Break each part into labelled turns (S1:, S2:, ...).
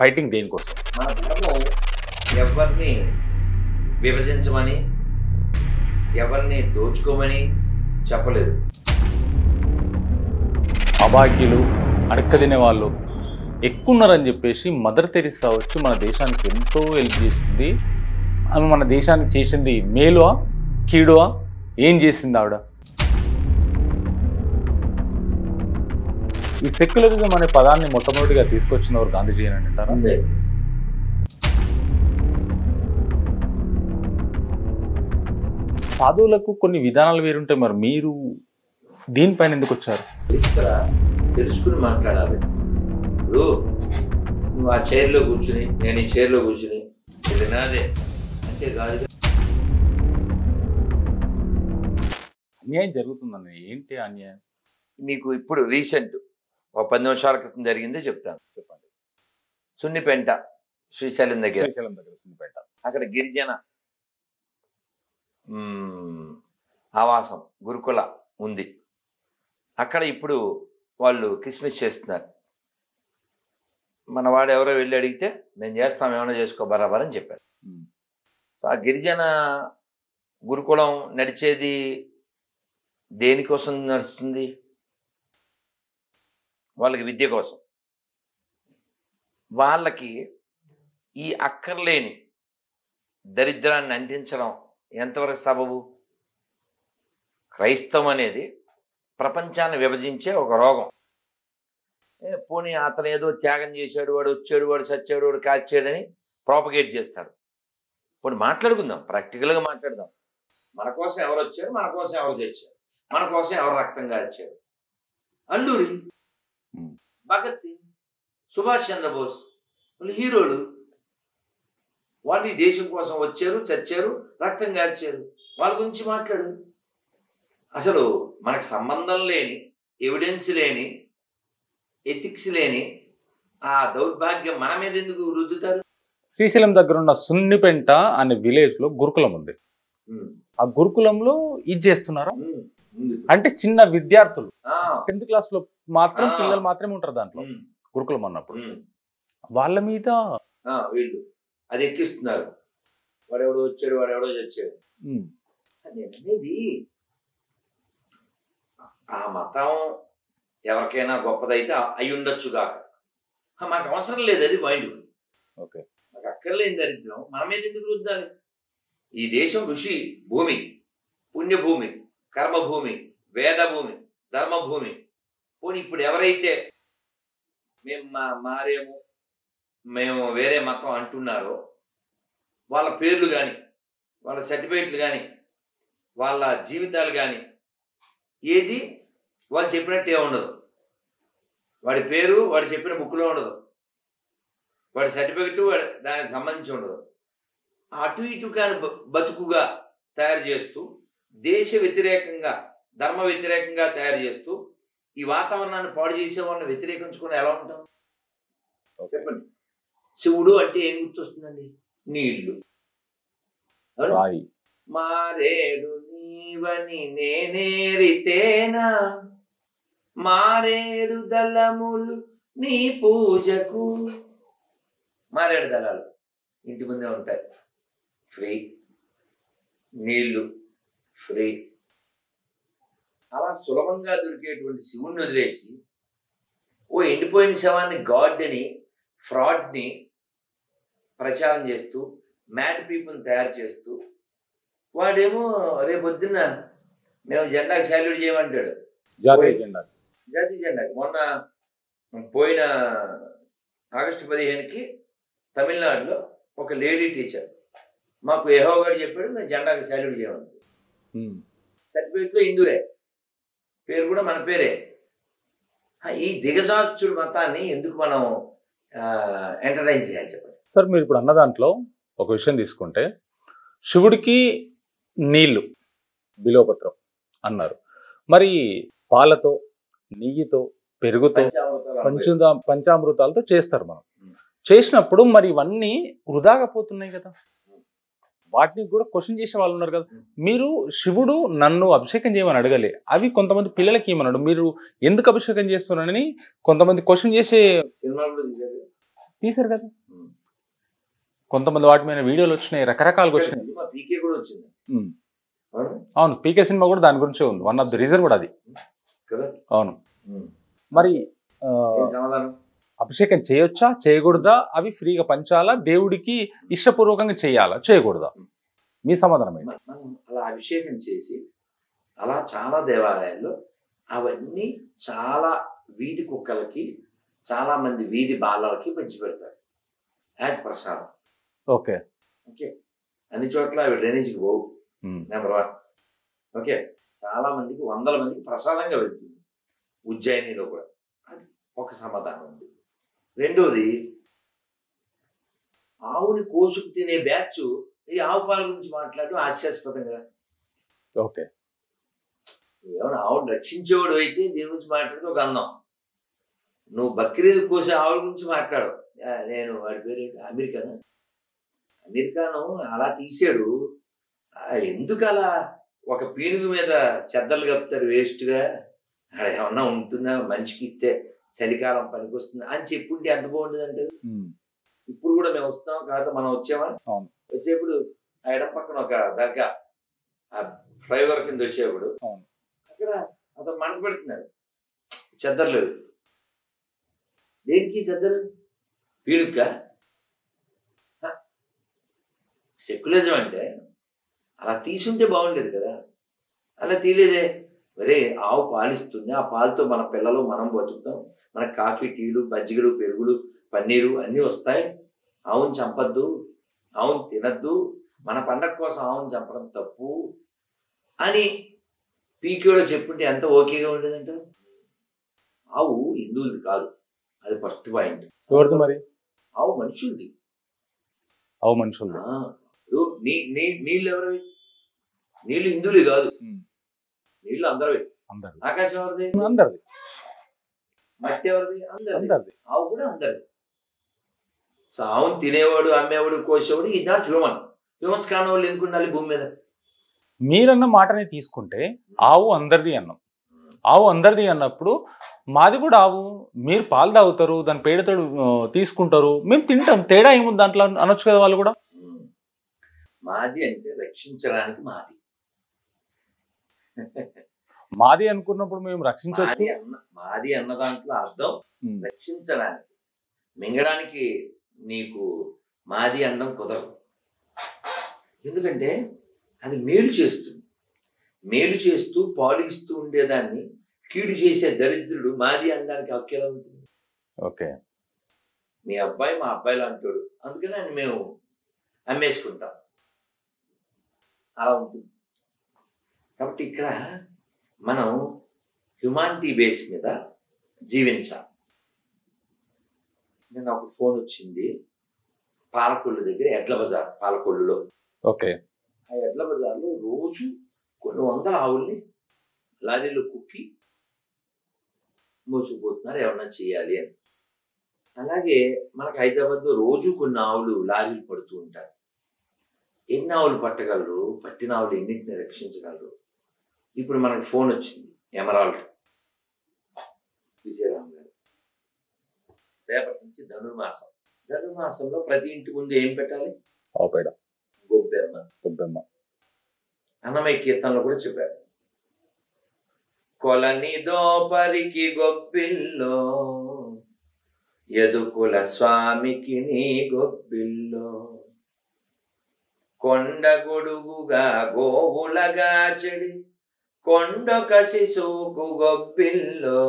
S1: Fighting దేనికోసం?
S2: మన ధర్మం ఎవరిని విభజించమని, ఎవరిని దోచుకోమని చెప్పలేదు.
S1: అభాగ్యులు, అడక్కదినే వాళ్ళు ఎక్కువ ఉన్నారని చెప్పేసి మదర్ తెరిసా వచ్చి మన దేశానికి ఎంతో హెల్ప్ చేసింది. ఆమె మన దేశానికి చేసింది మేలువా కీడువా? ఏం చేసింది ఆవిడ? ఈ సెక్యులరిజం అనే పదాన్ని మొట్టమొదటిగా తీసుకొచ్చినవారు గాంధీజీ అని అంటారా? సాధువులకు కొన్ని విధానాలు వేరుంటాయి, మరి మీరు దీనిపైన ఎందుకు వచ్చారు?
S2: ఇక్కడ తెలుసుకుని మాట్లాడాలి. ఇప్పుడు నువ్వు ఆ చైర్లో కూర్చుని, నేను ఈ చైర్లో కూర్చుని ఇది నాదే అంటే కాదు.
S1: అన్యాయం జరుగుతుందని ఏంటి అన్యాయం?
S2: మీకు ఇప్పుడు రీసెంట్ ఒక 10 నిమిషాల క్రితం జరిగిందే చెప్తాను.
S1: చెప్పండి.
S2: సున్నిపెంట, శ్రీశైలం దగ్గర
S1: సున్నిపేట.
S2: అక్కడ గిరిజన ఆవాసం గురుకుల ఉంది. అక్కడ ఇప్పుడు వాళ్ళు కిస్మిస్ చేస్తున్నారు. మన వాడు ఎవరో వెళ్ళి అడిగితే మేము చేస్తాం, ఏమైనా చేసుకో బరాబర్ అని చెప్పారు. ఆ గిరిజన గురుకులం నడిచేది దేనికోసం నడుస్తుంది? వాళ్ళకి విద్య కోసం. వాళ్ళకి ఈ అక్కర్లేని దరిద్రాన్ని అంటించడం ఎంతవరకు సబబు? క్రైస్తవం అనేది ప్రపంచాన్ని విభజించే ఒక రోగం. పోనీ అతను ఏదో త్యాగం చేశాడు, వాడు వచ్చాడు, వాడు చచ్చాడు, వాడు కాల్చాడని ప్రాపగేట్ చేస్తారు. పోనీ మాట్లాడుకుందాం, ప్రాక్టికల్గా మాట్లాడదాం. మన కోసం ఎవరు వచ్చారు, మన కోసం ఎవరు తెచ్చారు, మన కోసం ఎవరు రక్తం కాల్చారు? అల్లూరి, భగత్ సింగ్, సుభాష్ చంద్రబోస్ వాళ్ళు హీరోలు. వాళ్ళు ఈ దేశం కోసం వచ్చారు, చచ్చారు, రక్తం కాల్చారు. వాళ్ళ గురించి మాట్లాడు. అసలు మనకు సంబంధం లేని, ఎవిడెన్స్ లేని, ఎథిక్స్ లేని ఆ దౌర్భాగ్యం మన మీద ఎందుకు రుద్దుతారు?
S1: శ్రీశైలం దగ్గర ఉన్న సున్నిపెంట అనే విలేజ్ లో గురుకులం ఉంది. ఆ గురుకులంలో ఇది చేస్తున్నారా? అంటే చిన్న విద్యార్థులు 10th క్లాస్ లో మాత్రం పిల్లలు మాత్రమే ఉంటారు దాంట్లో, గురుకులం అన్నప్పుడు. వాళ్ళ మీద
S2: వీళ్ళు అది ఎక్కిస్తున్నారు. వాడెవడో వచ్చాడు, వాడెవడో చచ్చాడు అనేది. ఆ మతం ఎవరికైనా గొప్పదైతే అయి ఉండొచ్చు కాక, మాకు అవసరం లేదు. అది మైండ్. మాకు అక్కర్లేని దరిద్రం మన మీద ఎందుకు రుద్దాలి? ఈ దేశం ఋషి భూమి, పుణ్యభూమి, కర్మభూమి, వేదభూమి, ధర్మభూమి. పోనీ ఇప్పుడు ఎవరైతే మేము మారేము, మేము వేరే మతం అంటున్నారో వాళ్ళ పేర్లు కానీ, వాళ్ళ సర్టిఫికేట్లు కానీ, వాళ్ళ జీవితాలు కానీ ఏది వాళ్ళు చెప్పినట్టే ఉండదు. వాడి పేరు వాడు చెప్పిన బుక్లో ఉండదు, వాడి సర్టిఫికెట్ దానికి సంబంధించి ఉండదు. అటు ఇటు కానీ బతుకుగా తయారు చేస్తూ, దేశ వ్యతిరేకంగా, ధర్మ వ్యతిరేకంగా తయారు చేస్తూ ఈ వాతావరణాన్ని పాడు చేసే వాళ్ళని వ్యతిరేకించుకుని ఎలా ఉంటాం? చెప్పండి. శివుడు అంటే ఏం గుర్తొస్తుందండి? నీళ్లు. మారేడు నీవని నేనేరితేనా, మారేడు దళములు నీ పూజకు. మారేడు దళాలు ఇంటి ముందే ఉంటాయి, ఫ్రీ. నీళ్లు ఫ్రీ. అలా సులభంగా దొరికేటువంటి శివుణ్ణి వదిలేసి ఓ ఎండిపోయిన శవాన్ని గాడ్ అని, ఫ్రాడ్ని ప్రచారం చేస్తూ, మ్యాడ్ పీపుల్ని తయారు చేస్తూ, వాడేమో రేపొద్దున్న మేము జెండాకి సాల్యూట్ చేయమంటాడు. జాతీయ జెండాకి. మొన్న పోయిన ఆగస్టు 15కి తమిళనాడులో ఒక లేడీ టీచర్ మాకు యెహోవా గారు చెప్పాడు మేము జెండాకి సాల్యూట్ చేయమంటాడు. సర్టిఫికేట్లో హిందువే, పేరు కూడా మన పేరే. ఈ దిగజార్చుడు మతాన్ని ఎందుకు మనం ఎంటర్టైన్ చేయాలి చెప్పండి?
S1: సార్, మీరు ఇప్పుడు అన్న దాంట్లో ఒక విషయం తీసుకుంటే, శివుడికి నీళ్లు బిలోపత్రం అన్నారు. మరి పాలతో, నెయ్యితో, పెరుగుతో, పంచామృతాలతో చేస్తారు. మనం చేసినప్పుడు మరి ఇవన్నీ వృధాగా పోతున్నాయి కదా. వాటిని కూడా క్వశ్చన్ చేసే వాళ్ళు ఉన్నారు కదా. మీరు శివుడు నన్ను అభిషేకం చేయమని అడగలే, అవి కొంతమంది పిల్లలకి ఏమన్నాడు, మీరు ఎందుకు అభిషేకం చేస్తున్నారని కొంతమంది క్వశ్చన్ చేసే.
S2: సినిమాలు కూడా తీశారు.
S1: తీశారు కదా. కొంతమంది వాటి మీద వీడియోలు వచ్చినాయి, రకరకాలుగా వచ్చినాయి.
S2: పీకే కూడా వచ్చింది.
S1: అవును, పీకే సినిమా కూడా దాని గురించే ఉంది. వన్ ఆఫ్ ది రీజన్ కూడా అది
S2: కదా.
S1: అవును. మరి అభిషేకం చేయొచ్చా చేయకూడదా, అవి ఫ్రీగా పంచాలా, దేవుడికి ఇష్టపూర్వకంగా చేయాలా చేయకూడదా, మీ సమాధానం ఏంటి?
S2: మనం అలా అభిషేకం చేసి అలా చాలా దేవాలయాల్లో అవన్నీ చాలా వీధి కుక్కలకి, చాలా మంది వీధి బాలలకి పంచి పెడతారు యాజ్ ప్రసాదం.
S1: ఓకే
S2: ఓకే, అన్ని చోట్ల అవి డ్రైనేజీకి పోవు. నెంబర్ 1. ఓకే, చాలా మందికి, వందల మందికి ప్రసాదంగా వెళ్తుంది ఉజ్జయినిలో కూడా. అది ఒక సమాధానం ఉంది. రెండోది, ఆవుని కోసుకు తినే బ్యాచ్ ఈ ఆవు పాల గురించి మాట్లాడడం హాస్యాస్పదం కదా.
S1: ఓకే,
S2: ఏమన్నా ఆవుని రక్షించేవాడు అయితే దీని గురించి మాట్లాడితే ఒక అందం. నువ్వు బక్రీద్ కోసే ఆవుల గురించి మాట్లాడు. నేను వాడి పేరు అమెరికాను అలా తీసాడు. ఎందుకు అలా ఒక పీనుగు మీద చెద్దలు కప్పుతారు వేస్ట్గా, అక్కడ ఏమన్నా ఉంటుందా, మనిషికి ఇస్తే చలికాలం పనికొస్తుంది అని చెప్పుంటే ఎంత బాగుంటుంది అంటే. ఇప్పుడు కూడా మేము వస్తాం కాబట్టి మనం వచ్చామా, వచ్చేప్పుడు ఆ ఎడం పక్కన ఒక దర్గా, ఆ ఫ్లైఓవర్ కింద వచ్చేప్పుడు అక్కడ అతను మంట పెడుతున్నాడు, చెద్దరు లేవు. దేనికి చెద్దరు? పీడుక. సెక్యులరిజం అంటే అలా తీసుంటే బాగుండేది కదా, అలా తీలేదే. మరే ఆవు పాలిస్తుంది, ఆ పాలతో మన పిల్లలు మనం బతుకుతాం, మనకు కాఫీ, టీలు, మజ్జిగలు, పెరుగులు, పన్నీరు అన్నీ వస్తాయి. ఆవును చంపద్దు, ఆవును తినద్దు, మన పండగ కోసం ఆవును చంపడం తప్పు అని పీకేలో చెప్పుంటే ఎంత ఓకేగా ఉండేదంట. ఆవు హిందువులది కాదు, అది ఫస్ట్ పాయింట్.
S1: ఎవరిది మరి?
S2: ఆవు మనుషులది.
S1: ఆవు మనుషులది.
S2: నీళ్ళు ఎవరివి? నీళ్ళు హిందువులే కాదు, నీళ్ళు అందరివి. ఆకాశం ఎవరిది?
S1: అందరిది.
S2: మట్టి ఎవరిది? అందరిది. ఆవు కూడా అందరిది. సో ఆవును తినేవాడు, అమ్మేవాడు, కోసేవాడు ఈ నాట్ హ్యూమన్. హ్యూమన్స్ కాని వాళ్ళు ఎందుకు ఉండాలి భూమి మీద?
S1: మీరన్న మాటని తీసుకుంటే ఆవు అందరిది అన్నాం. ఆవు అందరిది అన్నప్పుడు మాది కూడా ఆవు. మీరు పాలు తాగుతారు, దాని పేడతో తీసుకుంటారు, మేము తింటాం. తేడా ఏముంది దాంట్లో అనొచ్చు కదా వాళ్ళు కూడా.
S2: మాది అంటే రక్షించడానికి మాది.
S1: మాది అనుకున్నప్పుడు మేము రక్షించవచ్చు.
S2: మాది అన్న దాంట్లో అర్థం రక్షించడానికి. మింగడానికి నీకు మాది అన్నం కుదరదు. ఎందుకంటే అది మేలు చేస్తుంది. మేలు చేస్తూ పాలు ఇస్తూ ఉండేదాన్ని కీడు చేసే దరిద్రుడు మాది అనడానికి హక్కు ఎలా ఉంటుంది?
S1: ఓకే,
S2: మీ అబ్బాయి మా అబ్బాయి లాంటాడు, అందుకని ఆయన మేము అమ్మేసుకుంటాం, అలా ఉంటుంది. కాబట్టి ఇక్కడ మనం హ్యుమానిటీ బేస్ మీద జీవించాలి. నిన్న ఒక ఫోన్ వచ్చింది పాలకొల్లు దగ్గర, ఎడ్ల బజార్ పాలకొల్లులో.
S1: ఓకే,
S2: ఆ ఎడ్ల బజార్లో రోజు కొన్ని వందల ఆవుల్ని లారీలో కుక్కి మోసుకుపోతున్నారు, ఏమన్నా చేయాలి అని. అలాగే మనకు హైదరాబాద్లో రోజు కొన్ని ఆవులు లారీలు పడుతూ ఉంటారు. ఎన్ని ఆవులు పట్టగలరు, పట్టిన ఆవులు ఎన్నింటిని రక్షించగలరు? ఇప్పుడు మనకు ఫోన్ వచ్చింది, ఎమరాల్డ్ విజయరామ్ గారు, రేపటి నుంచి ధనుర్మాసం. ధనుర్మాసంలో ప్రతి ఇంటి ముందు ఏం పెట్టాలి?
S1: ఆవుపేడ,
S2: గొబ్బెమ్మ. అన్నమయ్య కీర్తనలో కూడా చెప్పారు, కొలని దోపరికి గొబ్బిల్లో, యదుకుల స్వామికి నీ గొబ్బిల్లో, కొండ గొడుగుగా గోవులగా చెడి కొండొక శిశువుకు గొబ్బిల్లో,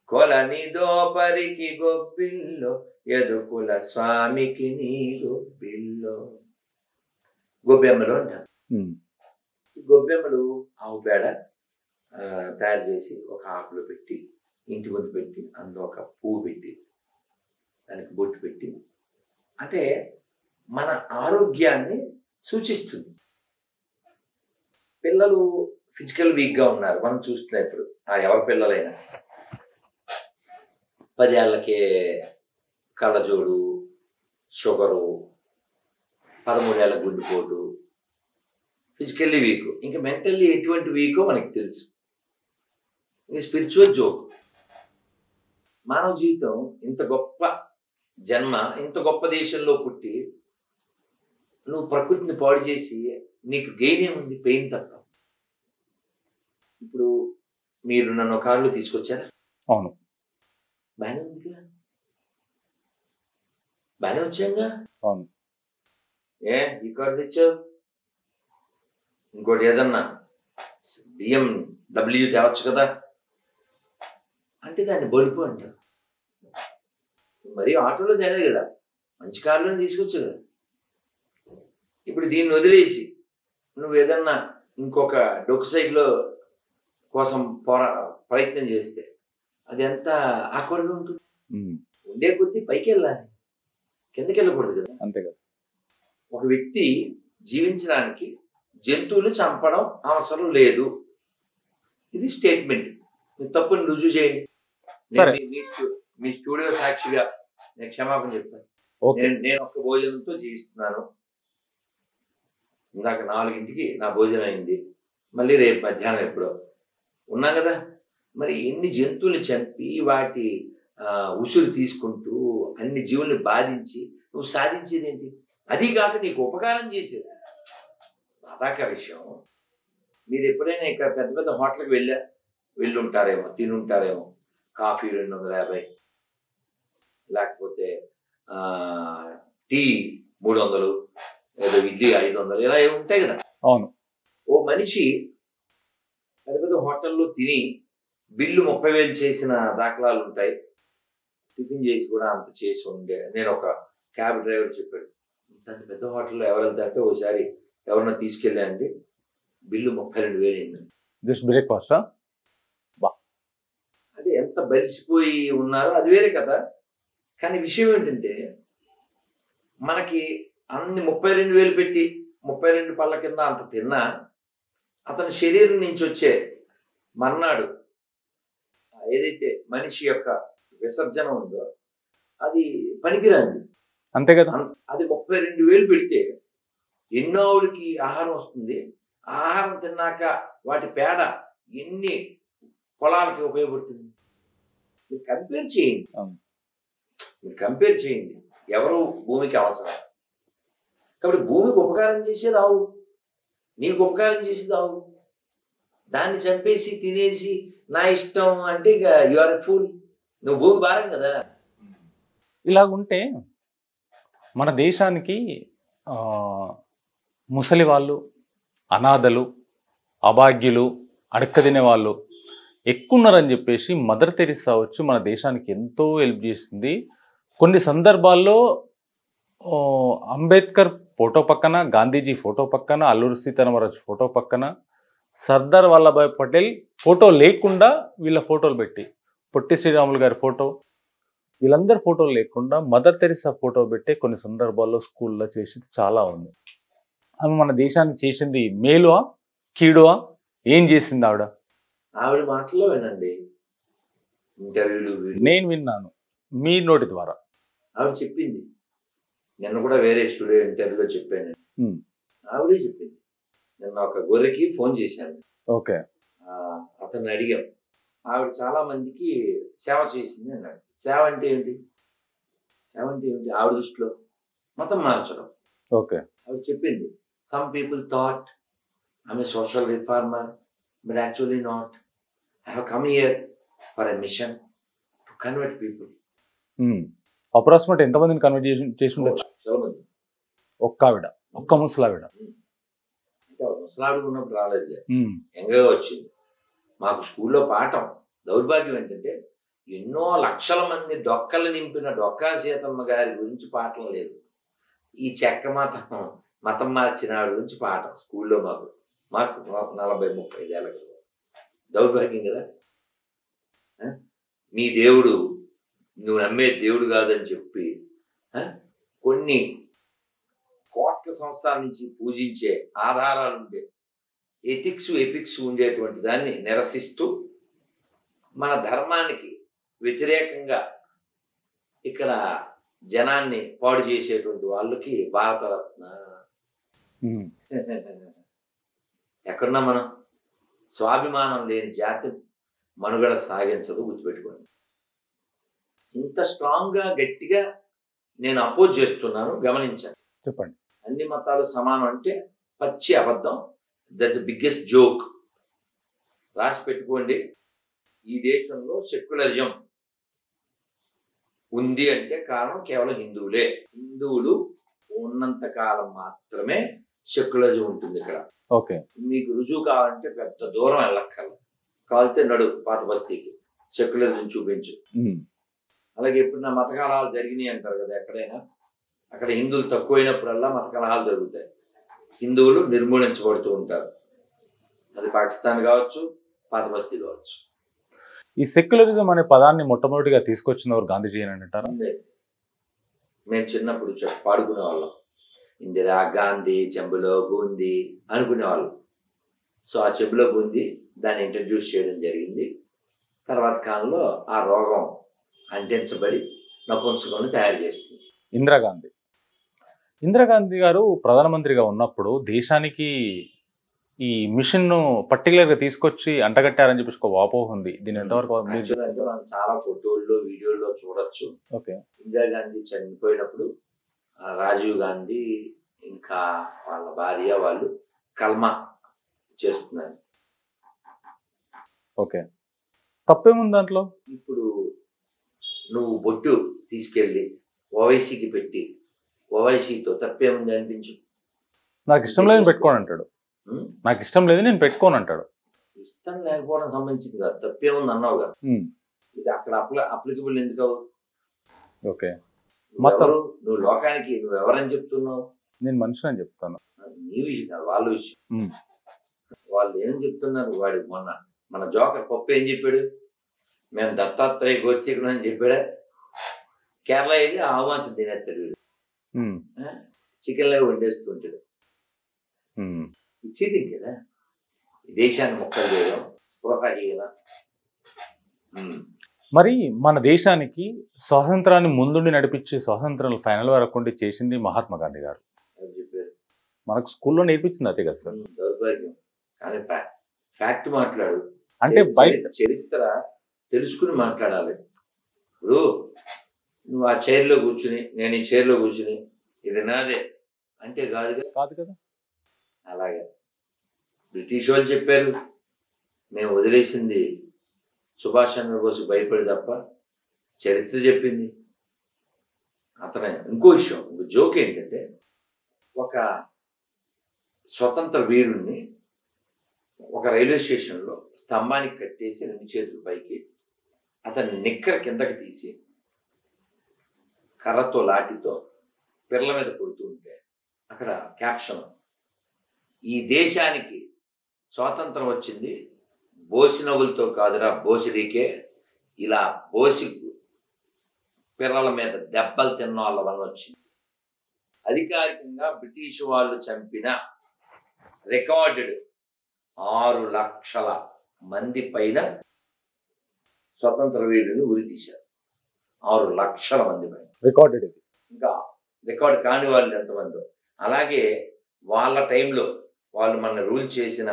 S2: కొలని దోపరికి గొబ్బిల్లో, యదుకుల స్వామికి నీ గొబ్బిల్లో. గొబ్బెమ్మలు అంటారు. గొబ్బెమ్మలు ఆవు పేడ తయారు చేసి ఒక ఆకులో పెట్టి ఇంటి ముందు పెట్టి అందులో ఒక పువ్వు పెట్టి దానికి బొట్టు పెట్టి, అంటే మన ఆరోగ్యాన్ని సూచిస్తుంది. పిల్లలు ఫిజికల్ వీక్గా ఉన్నారు, మనం చూస్తున్నాం ఇప్పుడు. ఎవరి పిల్లలైనా 10 ఏళ్ళకే కళ్ళజోడు, షుగరు, 13 ఏళ్ళ గుండెపోటు, ఫిజికల్లీ వీక్. ఇంకా మెంటల్లీ ఎటువంటి వీకో మనకి తెలుసు. ఇంకా స్పిరిచువల్ జోక్. మానవ జీవితం ఇంత గొప్ప జన్మ, ఇంత గొప్ప దేశంలో పుట్టి నువ్వు ప్రకృతిని పాడు చేసి నీకు గెయిన్ ఏముంది? పెయిన్ తప్ప. ఇప్పుడు మీరు నన్ను కారులో తీసుకొచ్చారా?
S1: అవును.
S2: బాగానే ఉందిగా, బాగానే వచ్చాంగా.
S1: అవును.
S2: ఈ కారు తెచ్చావు, ఇంకోటి ఏదన్నా BMW తేవచ్చు కదా అంటే దాన్ని బలుపు అంటారు. మరి ఆటోలో తేలేదు కదా, మంచి కారులో తీసుకొచ్చు కదా. ఇప్పుడు దీన్ని వదిలేసి నువ్వు ఏదన్నా ఇంకొక డొక్కు సైకిల్ కోసం ప్రయత్నం చేస్తే అది ఎంత ఆక్వర్డ్గా ఉంటుంది. ఉండే కొద్దీ పైకి వెళ్ళాలి, కిందకి వెళ్ళకూడదు కదా.
S1: అంతే కదా.
S2: ఒక వ్యక్తి జీవించడానికి జంతువులు చంపడం అవసరం లేదు, ఇది స్టేట్మెంట్. మీ తప్పుని రుజువు చేయండి. మీ స్టూడియో సాక్షిగా నేను క్షమాపణ చెప్తాను. నేను ఒక్క భోజనంతో జీవిస్తున్నాను. ఇందాక 4ంటికి నా భోజనం అయింది, మళ్ళీ రేపు మధ్యాహ్నం ఎప్పుడో ఉన్నాం కదా. మరి ఎన్ని జంతువులు చంపి వాటి ఉసురు తీసుకుంటూ అన్ని జీవుల్ని బాధించి నువ్వు సాధించేది ఏంటి? అది కాక నీకు ఉపకారం చేసేది. బాధాకర విషయం. మీరు ఎప్పుడైనా ఇక్కడ పెద్ద పెద్ద హోటల్కి వెళ్ళి ఉంటారేమో, తిని ఉంటారేమో. కాఫీ 250, లేకపోతే టీ 300, ఏదో ఇడ్లీ 500, ఇలా ఏమి ఉంటాయి కదా.
S1: అవును.
S2: ఓ మనిషి పెద్ద పెద్ద హోటల్లో తిని బిల్లు 30,000 చేసిన దాఖలాలు ఉంటాయి. టిఫిన్ చేసి కూడా అంత చేసి ఉండే. నేను ఒక క్యాబ్ డ్రైవర్ చెప్పాడు, అంత పెద్ద హోటల్లో ఎవరు వెళ్తారంటే ఒకసారి ఎవరన్నా తీసుకెళ్ళండి, బిల్లు 32,000 అయింది.
S1: జస్ట్ బ్రేక్ఫాస్టా?
S2: అదే ఎంత బలిసిపోయి ఉన్నారో అది వేరే కదా. కానీ విషయం ఏంటంటే మనకి అన్ని 32,000 పెట్టి 32 పళ్ళ కింద అంత తిన్నా అతని శరీరం నుంచి వచ్చే మర్నాడు ఏదైతే మనిషి యొక్క విసర్జన ఉందో అది పనికిరాంది.
S1: అంతే కదా.
S2: అది 32,000 పెడితే ఎన్నో ఆవులకి ఆహారం వస్తుంది. ఆహారం తిన్నాక వాటి పేడ ఎన్ని పొలాలకి ఉపయోగపడుతుంది. మీరు కంపేర్ చేయండి ఎవరు భూమికి అవసరం. కాబట్టి భూమికి ఉపకారం చేసేది ఆవు, నీకు ఉపకారం చేసేది ఆవు. దాన్ని చంపేసి తినేసి నా ఇష్టం అంటే ఇక యు ఆర్ ఎ ఫూల్. నువ్వు భూమి భారం కదా.
S1: ఇలాగుంటే మన దేశానికి ముసలి వాళ్ళు, అనాథలు, అభాగ్యులు, అడక్కదినే వాళ్ళు ఎక్కువ ఉన్నారని చెప్పేసి మదర్ తెరిసా వచ్చి మన దేశానికి ఎంతో హెల్ప్ చేసింది. కొన్ని సందర్భాల్లో అంబేద్కర్ ఫోటో పక్కన, గాంధీజీ ఫోటో పక్కన, అల్లూరి సీతారామరాజు ఫోటో పక్కన, సర్దార్ వల్లభాయ్ పటేల్ ఫోటో లేకుండా వీళ్ళ ఫోటోలు పెట్టి, పొట్టి శ్రీరాములు గారి ఫోటో, వీళ్ళందరి ఫోటోలు లేకుండా మదర్ తెరిసా ఫోటో పెట్టి కొన్ని సందర్భాల్లో స్కూల్లో చేసింది చాలా ఉంది. ఆమె మన దేశానికి చేసింది మేలువా కీడువా? ఏం చేసింది ఆవిడ?
S2: ఆవిడ మాటల్లో వినండి, ఇంటర్వ్యూలు
S1: నేను విన్నాను మీ నోటి ద్వారా.
S2: ఆవిడ చెప్పింది, నిన్న కూడా వేరే స్టూడియో ఇంటర్వ్యూలో చెప్పాను. ఆవిడే చెప్పింది. నిన్న ఒక గొర్రెకి ఫోన్ చేశాను.
S1: ఓకే.
S2: అతన్ని అడిగాం, ఆవిడ చాలా మందికి సేవ చేసింది అన్నాడు. సేవ అంటే ఏంటి? ఆవిడ దృష్టిలో మతం మార్చడం.
S1: ఓకే.
S2: ఆవిడ చెప్పింది, some people thought I'm a social reformer, but actually not. I have come here for a mission to convert people.
S1: Approximate ఎంతమందిని కన్వర్ట్ చేసి ఉండొచ్చు?
S2: చాలా మంది.
S1: ఒక్క ముసలావిడ.
S2: అంటే ముసలావిడ ఉన్నప్పుడు రాలేదు, ఎంగగా వచ్చింది. మాకు స్కూల్లో పాఠం. దౌర్భాగ్యం ఏంటంటే ఎన్నో లక్షల మంది డొక్కలు నింపిన డొక్కా సీతమ్మ గారి గురించి పాఠం లేదు. ఈ చెక్క మతం మార్చిన ఆవిడ గురించి పాఠం స్కూల్లో మాకు 40-35 ఏళ్ళ కదా. దౌర్భాగ్యం కదా. మీ దేవుడు నువ్వు నమ్మే దేవుడు కాదని చెప్పి కొన్ని కోట్ల సంవత్సరాల నుంచి పూజించే ఆధారాలు ఉండే ఎపిక్స్ ఉండేటువంటి దాన్ని నిరసిస్తూ మన ధర్మానికి వ్యతిరేకంగా ఇక్కడ జనాన్ని పాడు చేసేటువంటి వాళ్ళకి భారతరత్న. ఎక్కడున్నా మనం స్వాభిమానం లేని జాతి మనుగడ సాగించదు, గుర్తుపెట్టుకోండి. ఇంత స్ట్రాంగ్గా గట్టిగా నేను అపోజ్ చేస్తున్నాను గమనించాను.
S1: చెప్పండి.
S2: అన్ని మతాలు సమానం అంటే పచ్చి అబద్ధం. That the biggest joke. రాసి పెట్టుకోండి. ఈ దేశంలో సెక్యులరిజం ఉంది అంటే కారణం కేవలం హిందువులే. హిందువులు ఉన్నంత కాలం మాత్రమే సెక్యులరిజం ఉంటుంది ఇక్కడ.
S1: ఓకే.
S2: మీకు రుజువు కావాలంటే పెద్ద దూరం వెళ్ళక్కర్లేదు. కావాలంటే నడు పాత బస్తీకి సెక్యులరిజం చూపించు. అలాగే ఎప్పుడు నా మత కలహాలు జరిగినాయి అంటారు కదా ఎక్కడైనా, అక్కడ హిందువులు తక్కువైనప్పుడల్లా మత కలహాలు జరుగుతాయి. హిందువులు నిర్మూలించబడుతూ ఉంటారు. అది పాకిస్తాన్ కావచ్చు, పాత బస్తీ కావచ్చు.
S1: ఈ సెక్యులరిజం అనే పదాన్ని మొట్టమొదటిగా తీసుకొచ్చినవారు గాంధీజీ అని అంటారా?
S2: మేము చిన్నప్పుడు పాడుకునే వాళ్ళం. ఇందిరా గాంధీ చెంబులో బూంది అనుకునేవాళ్ళం. సో ఆ చెంబులో బూంది దాన్ని ఇంట్రడ్యూస్ చేయడం జరిగింది. తర్వాత కాలంలో ఆ రోగం అంటించబడి నపుంసకులను తయారు చేస్తుంది.
S1: ఇందిరాగాంధీ గారు ప్రధానమంత్రిగా ఉన్నప్పుడు దేశానికి ఈ మిషన్ ను పర్టికులర్ గా తీసుకొచ్చి అంటగట్టారని చెప్పేసి ఒక వాపోహ ఉంది. దీని ఎంతవరకు
S2: మనం చాలా ఫోటోల్లో వీడియోల్లో చూడొచ్చు.
S1: ఓకే.
S2: ఇందిరాగాంధీ చనిపోయినప్పుడు రాజీవ్ గాంధీ ఇంకా వాళ్ళ భార్య వాళ్ళు కల్మా చేస్తున్నారు.
S1: ఓకే. తప్పేముంది దాంట్లో?
S2: ఇప్పుడు నువ్వు బొట్టు తీసుకెళ్ళి ఓవైసీకి పెట్టి ఓవైసీతో తప్పేముంది అనిపించు.
S1: నాకు ఇష్టం లేదని పెట్టుకోని అంటాడు. నాకు ఇష్టం లేదు నేను పెట్టుకోను అంటాడు.
S2: ఇష్టం లేకపోవడం సంబంధించింది కాదు, తప్పేముంది అన్నావు కదా. ఇది అక్కడ అప్లికబుల్ ఎందుకు అవ్వదు?
S1: ఓకే.
S2: నువ్వు లోకానికి నువ్వు ఎవరని చెప్తున్నావు?
S1: నేను మనిషిని అని చెప్తాను.
S2: నీ విషయం కాదు, వాళ్ళ విషయం. వాళ్ళు ఏం చెప్తున్నారు? వాడు మన జోకర్ పప్పు ఏం చెప్పాడు? మేము దత్తాత్రేయ గోత్రికుడు అని చెప్పాడా? కేరళ వెళ్ళి ఆహ్వాసం తినేస్తాడు వీడు. చికెన్ లాగా వండేస్తుంటాడు. చీటింగ్ కదా. దేశాన్ని మొక్కలు చేయడం స్పృహహీన.
S1: మరి మన దేశానికి స్వాతంత్రాన్ని ముందుండి నడిపించి స్వాతంత్రం ఫైనల్ వరకు చేసింది మహాత్మా గాంధీ గారు.
S2: చెప్పారు
S1: మనకు స్కూల్లో నేర్పించింది అదే కదా సార్.
S2: దౌర్భాగ్యం. కానీ ఫ్యాక్ట్ మాట్లాడు.
S1: అంటే బయట
S2: చరిత్ర తెలుసుకుని మాట్లాడాలి. ఇప్పుడు నువ్వు ఆ చైర్లో కూర్చుని నేను ఈ చైర్లో కూర్చుని ఇది నాదే అంటే కాదు కదా. అలాగే బ్రిటిష్ వాళ్ళు చెప్పారు, మేము వదిలేసింది సుభాష్ చంద్రబోస్ భయపడి తప్ప చరిత్ర చెప్పింది. అతను ఇంకో విషయం, ఇంకో జోక్ ఏంటంటే, ఒక స్వతంత్ర వీరుణ్ణి ఒక రైల్వే స్టేషన్లో స్తంభానికి కట్టేసి 2 చేతుల పైకి అతన్ని నిక్కర కిందకి తీసి కర్రతో లాఠీతో పిర్ల మీద కొడుతూ ఉంటే అక్కడ క్యాప్షన్, ఈ దేశానికి స్వాతంత్రం వచ్చింది బోసి నవ్వులతో కాదురా బోసిరీకే, ఇలా బోసి పిర్రల మీద దెబ్బలు తిన్న వాళ్ళ వల్ల వచ్చింది. అధికారికంగా బ్రిటిష్ వాళ్ళు చంపిన రికార్డెడ్ 6 లక్షల మంది పైన స్వతంత్ర వీరులను ఉరి తీశారు. 6 లక్షల మంది పైన
S1: రికార్డెడ్.
S2: ఇంకా రికార్డ్ కాని వాళ్ళు ఎంతమందో. అలాగే వాళ్ళ టైంలో వాళ్ళు మన రూల్ చేసిన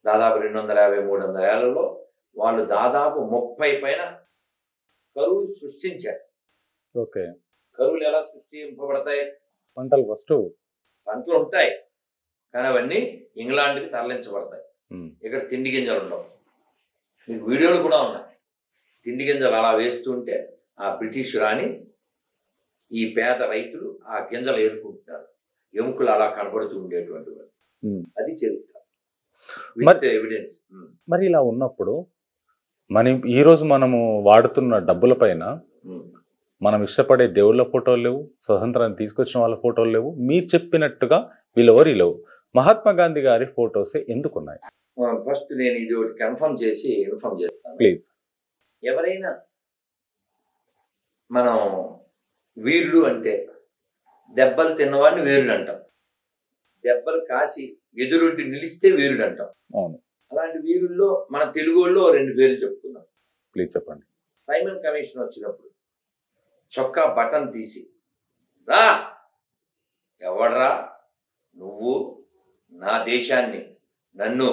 S2: దాదాపు 250-300 ఏళ్లలో వాళ్ళు దాదాపు 30 పైన కరువులు సృష్టించారు.
S1: ఓకే.
S2: కరువులు ఎలా సృష్టింపబడతాయి? పంటలు ఉంటాయి కానీ అవన్నీ ఇంగ్లాండ్కి తరలించబడతాయి. ఇక్కడ తిండి గింజలు ఉండవు. మీకు వీడియోలు కూడా ఉన్నాయి. తిండి గింజలు అలా వేస్తుంటే ఆ బ్రిటిష్ రాణి ఈ పేద రైతులు ఆ గింజలు ఏరుకుంటున్నారు. ఎముకలు అలా కనబడుతూ ఉండేటువంటి అది చరిత్ర, ఎవిడెన్స్.
S1: మరి ఇలా ఉన్నప్పుడు ఈరోజు మనము వాడుతున్న డబ్బుల పైన మనం ఇష్టపడే దేవుళ్ళ ఫోటోలు లేవు, స్వతంత్రాన్ని తీసుకొచ్చిన వాళ్ళ ఫోటోలు లేవు. మీరు చెప్పినట్టుగా వీళ్ళెవరు లేవు. మహాత్మా గాంధీ గారి ఫోటోసే ఎందుకున్నాయి?
S2: ఫస్ట్ నేను ఇది ఒకటి కన్ఫర్మ్ చేసి ఇన్ఫార్మ్ చేస్తాను
S1: ప్లీజ్.
S2: ఎవరైనా మనం వీరుడు అంటే దెబ్బలు తిన్నవాడిని వీరుడు అంటాం. దెబ్బలు కాసి ఎదురుండి నిలిస్తే వీరుడు అంటాం.
S1: అవును.
S2: అలాంటి వీరుల్లో మన తెలుగు వాళ్ళు 2 పేర్లు చెప్పుకుందాం.
S1: ప్లీజ్ చెప్పండి.
S2: సైమన్ కమిషన్ వచ్చినప్పుడు చొక్కా బటన్ తీసి రా, ఎవడ్రా నువ్వు నా దేశాన్ని నన్ను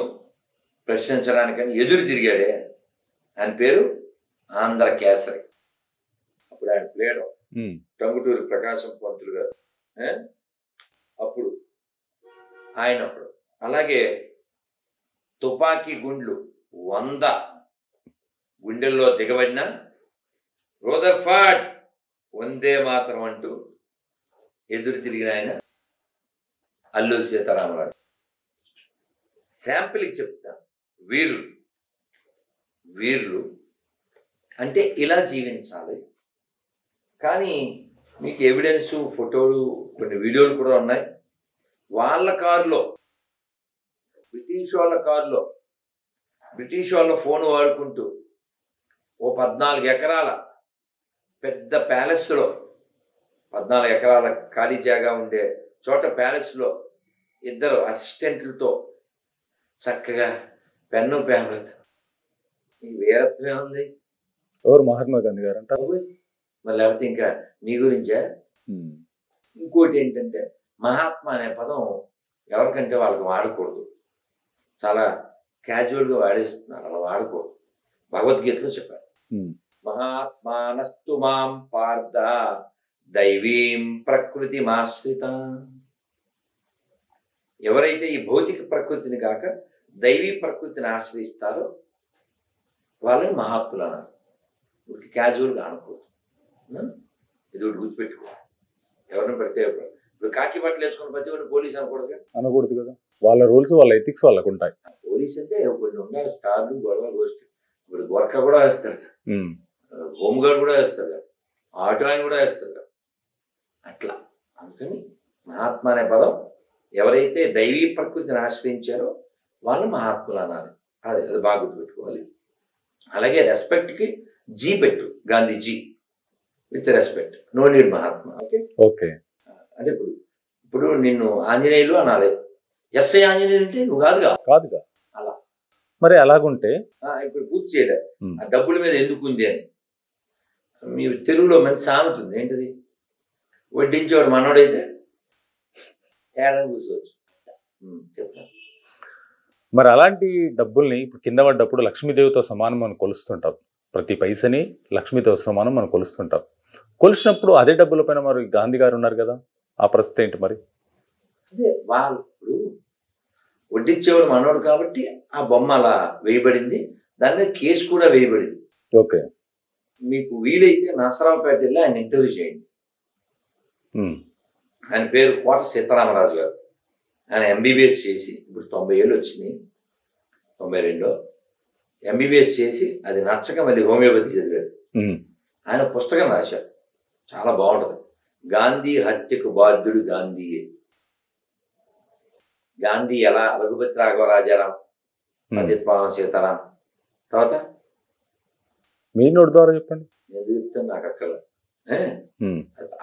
S2: ప్రశ్నించడానికని ఎదురు తిరిగాడే, ఆయన పేరు ఆంధ్ర కేసరి. అప్పుడు ఆయన ప్లేయర్ టంగుటూరి ప్రకాశం పంతులు గారు అప్పుడు ఆయన అప్పుడు అలాగే తుపాకీ గుండ్లు 100 గుండెల్లో దిగబడిన రూదర్ఫర్డ్ వందే మాతరం అంటూ ఎదురు తిరిగిన ఆయన అల్లూరి సీతారామరాజు. శాంపిల్కి చెప్తాను, వీరులు అంటే ఇలా జీవించాలి. కానీ మీకు ఎవిడెన్సు, ఫోటోలు, కొన్ని వీడియోలు కూడా ఉన్నాయి. వాళ్ళ కారులో, బ్రిటిష్ వాళ్ళ ఫోన్ వాడుకుంటూ ఓ 14 ఎకరాల పెద్ద ప్యాలెస్లో, 14 ఎకరాల ఖాళీ జాగా ఉండే చోట ప్యాలెస్లో 2 అసిస్టెంట్లతో చక్కగా పెన్ను పేపర్. ఈ వీరత్వమే ఉంది.
S1: ఎవరు? మహాత్మా గాంధీ గారు అంటారు.
S2: మరి లేకపోతే ఇంకా మీ గురించా? ఇంకోటి ఏంటంటే మహాత్మా అనే పదం ఎవరికంటే వాళ్ళకి వాడకూడదు. చాలా క్యాజువల్గా వాడేస్తున్నారు, అలా వాడకూడదు. భగవద్గీతలో చెప్పారు, మహాత్మానస్తు మాం పార్థ దైవీం ప్రకృతి మాశ్రిత. ఎవరైతే ఈ భౌతిక ప్రకృతిని కాక దైవీ ప్రకృతిని ఆశ్రయిస్తారో వాళ్ళని మహాత్ములు అన్నారు. క్యాజువల్గా అనకూడదు. ఇది ఒకటి గుర్తుపెట్టుకో. ఎవరిని పెడితే ఇప్పుడు కాకి బట్టలు వేసుకుని ప్రతి ఒక్కరు పోలీస్ అనకూడదు
S1: కదా. వాళ్ళ రూల్స్, వాళ్ళ ఎథిక్స్ వాళ్ళకు ఉంటాయి.
S2: పోలీస్ అంటే కొన్ని ఉండాలి, స్టార్లు, గొడవ, గోష్ఠి. ఇప్పుడు గొరక కూడా వేస్తాడు, హోంగార్డ్ కూడా వేస్తాడు, ఆటో ఆయన కూడా వేస్తాడు. అట్లా అందుకని మహాత్మా అనే పదం ఎవరైతే దైవీ ప్రకృతిని ఆశ్రయించారో వాళ్ళు మహాత్ములు అనాలి. అది బాగా గుర్తుపెట్టుకోవాలి. అలాగే రెస్పెక్ట్కి జీ పెట్టు, Gandhiji with respect, no need Mahatma.
S1: Okay.
S2: అంటే ఇప్పుడు నిన్ను ఆంజనేయులు అనాలి. ఎస్ఐ ఆంజనేయులు అంటే నువ్వు కాదుగా. అలా
S1: మరి అలాగుంటే
S2: ఇప్పుడు పూర్తి చేయలే ఆ డబ్బుల మీద ఎందుకు ఉంది అని. మీ తెలుగులో మంచి సామెత ఉంది, ఏంటిది? వడ్డించేవాడు మనోడైతే ఏడాది కూర్చోవచ్చు. చెప్తాను.
S1: మరి అలాంటి డబ్బుల్ని ఇప్పుడు కింద పడ్డప్పుడు లక్ష్మీదేవితో సమానం మనం కొలుస్తుంటాం. ప్రతి పైసని లక్ష్మీతో సమానం మనం కొలుస్తుంటాం. కొలిసినప్పుడు అదే డబ్బుల పైన మరి గాంధీ గారు ఉన్నారు కదా, ఆ పరిస్థితి ఏంటి మరి?
S2: అదే వాళ్ళు ఇప్పుడు వడ్డించేవాడు మనోడు కాబట్టి ఆ బొమ్మ అలా వేయబడింది, దాని మీద కేసు కూడా వేయబడింది.
S1: ఓకే.
S2: మీకు వీలైతే నరసరావుపేట వెళ్ళి ఆయన ఇంటర్వ్యూ చేయండి. ఆయన పేరు కోట సీతారామరాజు గారు. ఆయన ఎంబీబీఎస్ చేసి ఇప్పుడు 90 ఏళ్ళు వచ్చినాయి, 92 ఎంబీబీఎస్ చేసి అది నచ్చక మళ్ళీ హోమియోపతి చదివాడు. ఆయన పుస్తకం రాశారు, చాలా బాగుంటుంది. గాంధీ హత్యకు బాధ్యుడు గాంధీయే. గాంధీ ఎలా, రఘుపతి రాఘవ రాజారాం, పండిత్ పవన్ సీతారాం. తర్వాత
S1: మీ నోటి ద్వారా చెప్పండి.
S2: నేను చెప్తాను, నాకు అక్కర్లేదు.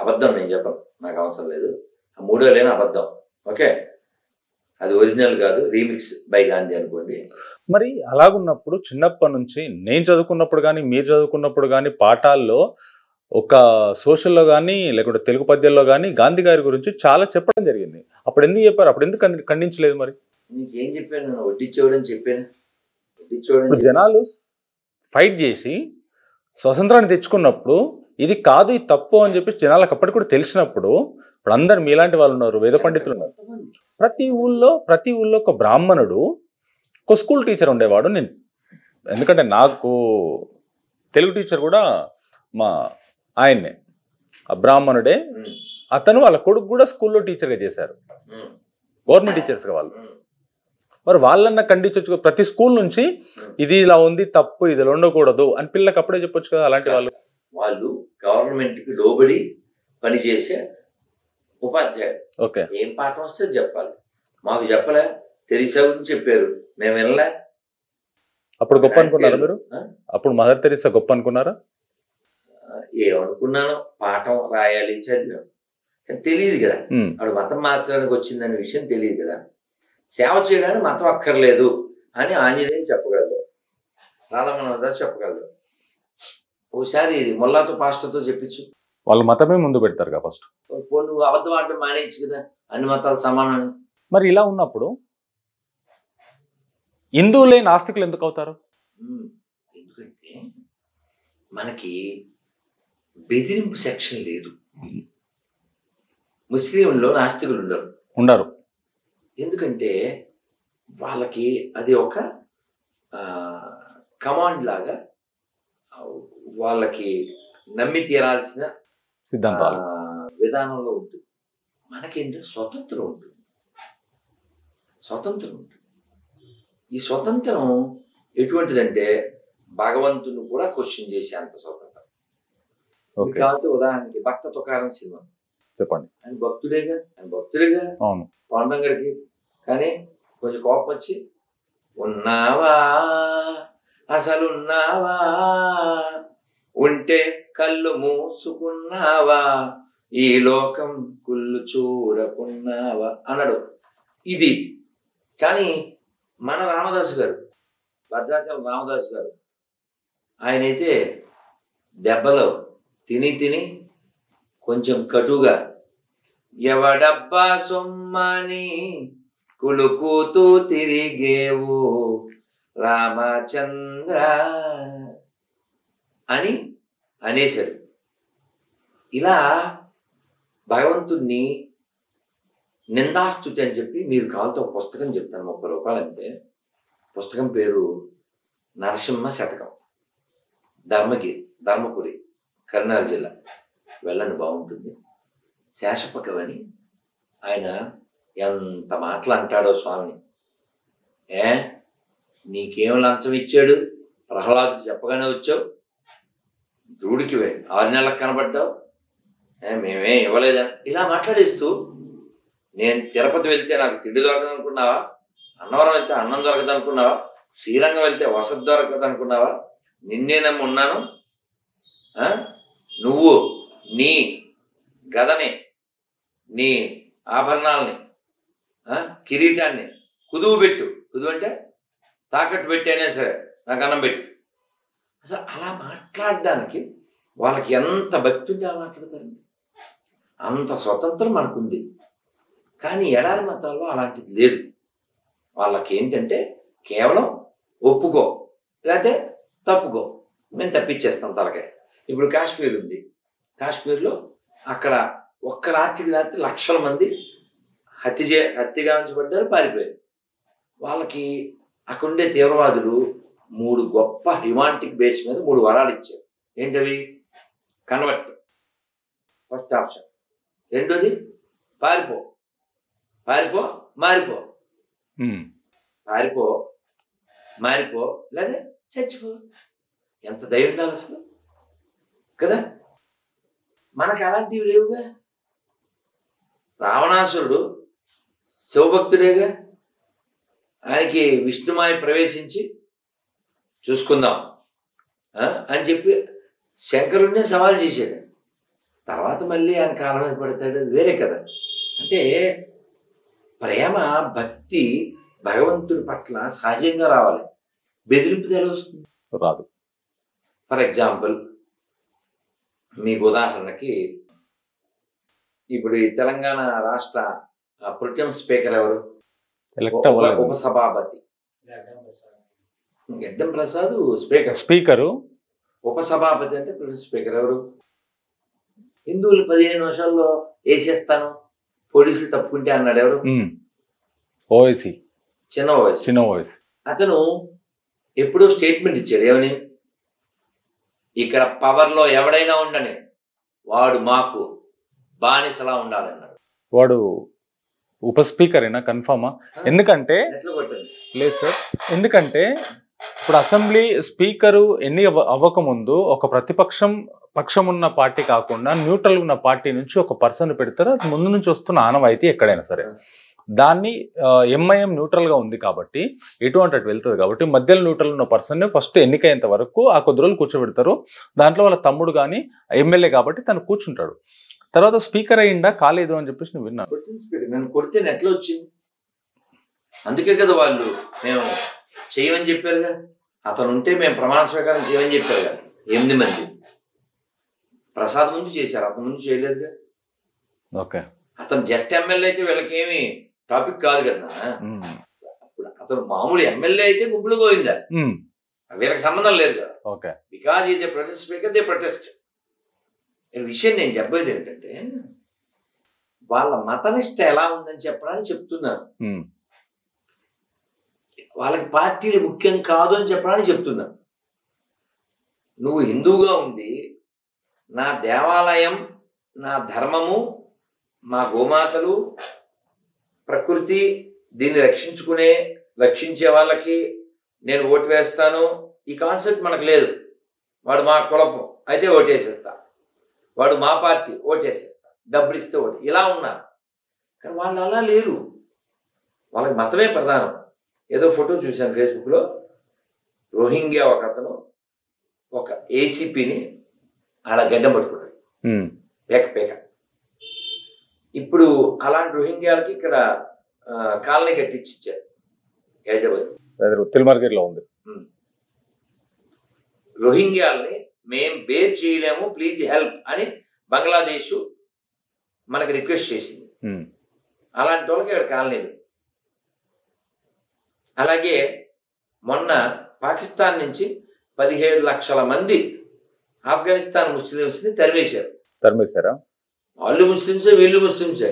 S2: అబద్ధం నేను చెప్పను, నాకు అవసరం లేదు. ఆ 3 లేని అబద్ధం. ఓకే, అది ఒరిజినల్ కాదు, రీమిక్స్ బై గాంధీ అనుకోండి.
S1: మరి అలాగున్నప్పుడు చిన్నప్పటి నుంచి నేను చదువుకున్నప్పుడు కానీ మీరు చదువుకున్నప్పుడు కానీ పాఠాల్లో ఒక సోషల్లో కానీ లేకుంటే తెలుగు పద్యాల్లో కానీ గాంధీ గారి గురించి చాలా చెప్పడం జరిగింది. అప్పుడు ఎందుకు చెప్పారు? అప్పుడు ఎందుకు ఖండించలేదు? మరి
S2: నీకేం చెప్పాను? నేను వడ్డించేవాడని చెప్పాను. వడ్డించేవాడని
S1: జనాలు ఫైట్ చేసి స్వతంత్రాన్ని తెచ్చుకున్నప్పుడు ఇది కాదు, ఇది తప్పు అని చెప్పి జనాలకు అప్పటికి కూడా తెలిసినప్పుడు, ఇప్పుడు అందరు మీలాంటి వాళ్ళు ఉన్నారు, వేద పండితులు ఉన్నారు. ప్రతి ఊళ్ళో ఒక బ్రాహ్మణుడు, ఒక స్కూల్ టీచర్ ఉండేవాడు. నేను ఎందుకంటే నాకు తెలుగు టీచర్ కూడా మా ఆయన్నే, ఆ బ్రాహ్మణుడే. అతను వాళ్ళ కొడుకు కూడా స్కూల్లో టీచర్గా చేశారు, గవర్నమెంట్ టీచర్స్గా వాళ్ళు. మరి వాళ్ళన్న ఖండించవచ్చు. ప్రతి స్కూల్ నుంచి ఇది ఇలా ఉంది, తప్పు, ఇది ఉండకూడదు అని పిల్లలకు అప్పుడే చెప్పొచ్చు కదా. అలాంటి
S2: వాళ్ళు గవర్నమెంట్కి లోబడి పనిచేసే ఉపాధ్యాయులు.
S1: ఓకే,
S2: ఏం పాఠం వస్తే చెప్పాలి. మాకు చెప్పలే, తెరీసా గురించి చెప్పారు, మేము వినలే.
S1: అప్పుడు గొప్ప అనుకున్నారా మీరు? అప్పుడు మదర్ తెరీసా గొప్ప అనుకున్నారా?
S2: ఏమనుకున్నాను, పాఠం రాయాలి, చదివాం. కానీ తెలియదు కదా, ఆవిడ మతం మార్చడానికి వచ్చిందనే విషయం తెలియదు కదా. సేవ చేయడానికి మతం అక్కర్లేదు అని ఆంజనేయులు చెప్పగలరు, రాధమనోహర్ చెప్పగలరు. ఒకసారి ఇది మొల్లాతో పాస్టర్తో చెప్పించు.
S1: వాళ్ళ మతమే ముందు పెడతారు కదా ఫస్ట్.
S2: నువ్వు అబద్ధం ఆడటం మానేయచ్చు కదా, అన్ని మతాలు సమానం.
S1: మరి ఇలా ఉన్నప్పుడు హిందువులే నాస్తికులు ఎందుకు అవుతారు?
S2: ఎందుకంటే మనకి బెదిరింపు సెక్షన్ లేదు. ముస్లింల్లో నాస్తికులు
S1: ఉండరు.
S2: ఎందుకంటే వాళ్ళకి అది ఒక కమాండ్ లాగా, వాళ్ళకి నమ్మి తీరాల్సిన
S1: సిద్ధాంతాలు
S2: విధానంలో ఉంటుంది. మనకేంటో స్వతంత్రం ఉంటుంది. ఈ స్వతంత్రం ఎటువంటిదంటే భగవంతుని కూడా క్వశ్చన్ చేసే అంత స్వతంత్రం. కాబట్టి ఉదాహరణకి భక్త తుకారం సినిమా
S1: చెప్పండి.
S2: ఆయన భక్తుడేగా.
S1: అవును.
S2: పాండంగడికి కానీ కొంచెం కోపం వచ్చి, ఉన్నావా అసలున్నావా, ఉంటే కళ్ళు మూసుకున్నావా, ఈ లోకం కుళ్ళు చూడకున్నావా అన్నాడు. ఇది కానీ మన రామదాసు గారు, భద్రాచలం రామదాసు గారు, ఆయనైతే దెబ్బలు తిని కొంచెం కటుగా, ఎవడబ్బా సొమ్మని కులుకుతూ తిరిగేవు రామచంద్ర అని అనేశాడు. ఇలా భగవంతుణ్ణి నిందాస్తుతి అని చెప్పి, మీరు కావాలతో ఒక పుస్తకం చెప్తాను, 30 రూపాయలు అంతే. పుస్తకం పేరు నరసింహ శతకం, ధర్మపురి, కర్నూలు జిల్లా. వెళ్ళండి, బాగుంటుంది. శేషపకవని ఆయన ఎంత మాటలు అంటాడో స్వామిని. నీకేం లంచం ఇచ్చాడు, ప్రహ్లాదు చెప్పగానే వచ్చావు, ధ్రువుడికి 6 నెలలకు కనబడ్డావు, మేమేం ఇవ్వలేదని ఇలా మాట్లాడేస్తూ, నేను తిరుపతి వెళ్తే నాకు తిండి దొరకదు అనుకున్నావా, అన్నవరం వెళ్తే అన్నం దొరకదు అనుకున్నావా, శ్రీరంగం వెళ్తే వసతి దొరకదు అనుకున్నావా, నిన్నే నమ్మి ఉన్నాను, నువ్వు నీ గదని, నీ ఆభరణాలని, కిరీటాన్ని కుదువు అంటే తాకట్టు పెట్టైనా సరే నాకు అన్నం పెట్టు. అసలు అలా మాట్లాడడానికి వాళ్ళకి ఎంత భక్తి ఉంటే అలా మాట్లాడతారండి. అంత స్వతంత్రం మనకుంది. కానీ ఎడారి మతాల్లో అలాంటిది లేదు. వాళ్ళకి ఏంటంటే కేవలం ఒప్పుకో, లేకపోతే తప్పుకో, మేము తప్పించేస్తాం తలకాయ. ఇప్పుడు కాశ్మీర్ ఉంది. కాశ్మీర్లో అక్కడ ఒక్క రాత్రికి రాత్రి లక్షల మంది హత్యగావించబడ్డారు, పారిపోయారు. వాళ్ళకి అక్కడుండే తీవ్రవాదులు 3 గొప్ప హిమాంటిక్ బేస్ మీద 3 వరాలు ఇచ్చారు. ఏంటవి? Convert, first option. రెండోది పారిపో, మారిపో, మారిపో, లేదా చచ్చిపో. ఎంత దయ ఉండాలి అసలు కదా. మనకు అలాంటివి లేవుగా. రావణాసురుడు శివభక్తుడేగా. ఆయనకి విష్ణుమాయ ప్రవేశించి చూసుకుందాం అని చెప్పి శంకరుడినే సవాల్ చేశాడు. తర్వాత మళ్ళీ ఆయన కాలం మీద పడతాడు, వేరే కదా. అంటే ప్రేమ, భక్తి భగవంతుడి పట్ల సహజంగా రావాలి. బెదిరింపు ఎలా వస్తుంది?
S1: రాదు.
S2: ఫర్ ఎగ్జాంపుల్, మీకు ఉదాహరణకి ఇప్పుడు ఈ తెలంగాణ రాష్ట్ర ప్రొటెం స్పీకర్ ఎవరు? ఉపసభాపతి గడ్డం ప్రసాద్
S1: స్పీకరు.
S2: ఉపసభాపతి అంటే ప్రొటెం స్పీకర్ ఎవరు? హిందువులు 15 నిమిషాల్లో వేసేస్తాను, పోలీసులు తప్పుకుంటే అన్నాడు ఎవరు?
S1: ఓవైసీ,
S2: చిన్న ఓవైసీ. అతను ఎప్పుడో స్టేట్మెంట్ ఇచ్చాడు. ఏమని? ఇక్కడ పవర్లో ఎవడైనా ఉండని వాడు మాకు బానిసలా ఉండాలన్నాడు.
S1: వాడు ఉప స్పీకర్ అయినా కన్ఫర్మా? ఎందుకంటే లేదు సార్, ఎందుకంటే ఇప్పుడు అసెంబ్లీ స్పీకరు ఎన్ని అవ్వకముందు ఒక పక్షం ఉన్న పార్టీ కాకుండా న్యూట్రల్ ఉన్న పార్టీ నుంచి ఒక పర్సన్ పెడతారు. అది ముందు నుంచి వస్తున్న ఆనవాయితీ ఎక్కడైనా సరే. దాన్ని ఎంఐఎం న్యూట్రల్ గా ఉంది కాబట్టి ఎటువంటి అటు వెళ్తుంది కాబట్టి మధ్యలో న్యూట్రల్ ఉన్న పర్సన్ ఫస్ట్ ఎన్నికైనంత వరకు ఆ కొద్ది రోజులు కూర్చోబెడతారు. దాంట్లో వాళ్ళ తమ్ముడు కానీ ఎమ్మెల్యే కాబట్టి తను కూర్చుంటాడు. తర్వాత స్పీకర్ అయ్యిందా కాలేదు అని చెప్పేసి నేను విన్నాను.
S2: నన్ను కొడితే ఎట్లా వచ్చింది? అందుకే కదా వాళ్ళు మేము చేయమని చెప్పారుగా. అతను ఉంటే మేము ప్రమాణ స్వీకారం చేయమని చెప్పారుగా. 8 మంది ప్రసాద్ ముందు చేశారు, అతను ముందు చేయలేదుగా.
S1: ఓకే,
S2: అతను జస్ట్ ఎమ్మెల్యే అయితే వీళ్ళకి ఏమి టాపిక్ కాదు కదా. అప్పుడు అతను మామూలు ఎమ్మెల్యే అయితే గుంపులు పోయిందా, వీళ్ళకి సంబంధం లేదు కదా.
S1: Okay,
S2: because is a protest speaker, they protest. ఈ విషయం నేను చెప్పేది ఏంటంటే వాళ్ళ మతనిష్ట ఎలా ఉందని చెప్పడానికి చెప్తున్నాను. వాళ్ళకి పార్టీలు ముఖ్యం కాదు అని చెప్పడానికి చెప్తున్నాను. నువ్వు హిందువుగా ఉండి నా దేవాలయం, నా ధర్మము, మా గోమాతలు, ప్రకృతి, దీన్ని రక్షించే వాళ్ళకి నేను ఓటు వేస్తాను, ఈ కాన్సెప్ట్ మనకు లేదు. వాడు మా కులపం అయితే ఓటేసేస్తా, వాడు మా పార్టీ ఓటేసేస్తా, డబ్బులు ఇస్తే ఓటు, ఇలా ఉన్నారు. కానీ వాళ్ళు అలా లేరు. వాళ్ళకి మతమే ప్రధానం. ఏదో ఫోటో చూశాను ఫేస్బుక్లో, రోహింగ్యా ఒక అతను ఒక ఏసీపీని అలా గడ్డం పట్టుకున్నాడు, పేక. ఇప్పుడు అలాంటి రోహింగ్యాలకి ఇక్కడ కాలనీ కట్టించి ఇచ్చారు
S1: హైదరాబాద్ మార్కెట్లో ఉంది.
S2: రోహింగ్యాల్ని మేం బేర్ చేయలేము, ప్లీజ్ హెల్ప్ అని బంగ్లాదేశ్ మనకి రిక్వెస్ట్ చేసింది. అలాంటి వాళ్ళకి ఇక్కడ కాలనీలు. అలాగే మొన్న పాకిస్తాన్ నుంచి 17 లక్షల మంది ఆఫ్ఘనిస్తాన్ ముస్లింస్ని తరిమేశారా? వాళ్ళు ముస్లింసే, వీళ్ళు ముస్లింసే,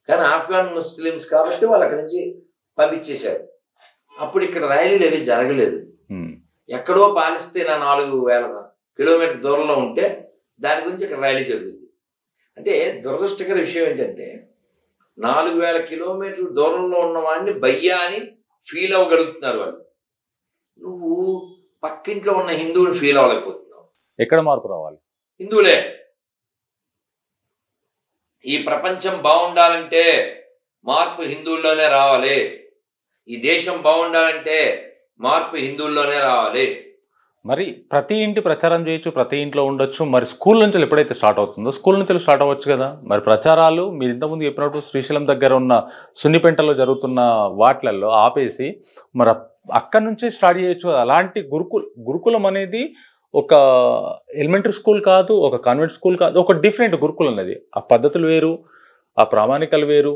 S2: కానీ ఆఫ్ఘన్ ముస్లింస్ కాబట్టి వాళ్ళు అక్కడి నుంచి పంపించేశారు. అప్పుడు ఇక్కడ ర్యాలీలు అవి జరగలేదు. ఎక్కడో పాలిస్తీనా 4000 కిలోమీటర్ దూరంలో ఉంటే దాని గురించి ఇక్కడ ర్యాలీ జరుగుతుంది. అంటే దురదృష్టకర విషయం ఏంటంటే 4000 కిలోమీటర్ల దూరంలో ఉన్న వాడిని భయ్యా అని ఫీల్ అవ్వగలుగుతున్నారు వాళ్ళు. నువ్వు పక్కింట్లో ఉన్న హిందువుని ఫీల్ అవ్వలేకపోతున్నావు.
S1: ఎక్కడ మార్పు రావాలి?
S2: హిందువులే. ఈ ప్రపంచం బాగుండాలంటే మార్పు హిందువుల్లోనే రావాలి. ఈ దేశం బాగుండాలంటే మార్పు హిందువుల్లోనే రావాలి.
S1: మరి ప్రతి ఇంటి ప్రచారం చేయొచ్చు, ప్రతి ఇంట్లో ఉండొచ్చు. మరి స్కూల్ నుంచి ఎప్పుడైతే స్టార్ట్ అవుతుందో స్కూల్ నుంచి స్టార్ట్ అవ్వచ్చు కదా. మరి ప్రచారాలు మీరు ఇంతకుముందు చెప్పినట్టు శ్రీశైలం దగ్గర ఉన్న సున్నిపెంటలో జరుగుతున్న వాటిలలో ఆపేసి మరి అక్కడి నుంచే స్టార్ట్ చేయొచ్చు. అలాంటి గురుకులం అనేది ఒక ఎలిమెంటరీ స్కూల్ కాదు, ఒక కాన్వెంట్ స్కూల్ కాదు, ఒక డిఫరెంట్ గురుకులం అనేది. ఆ పద్ధతులు వేరు, ఆ ప్రామాణికలు వేరు,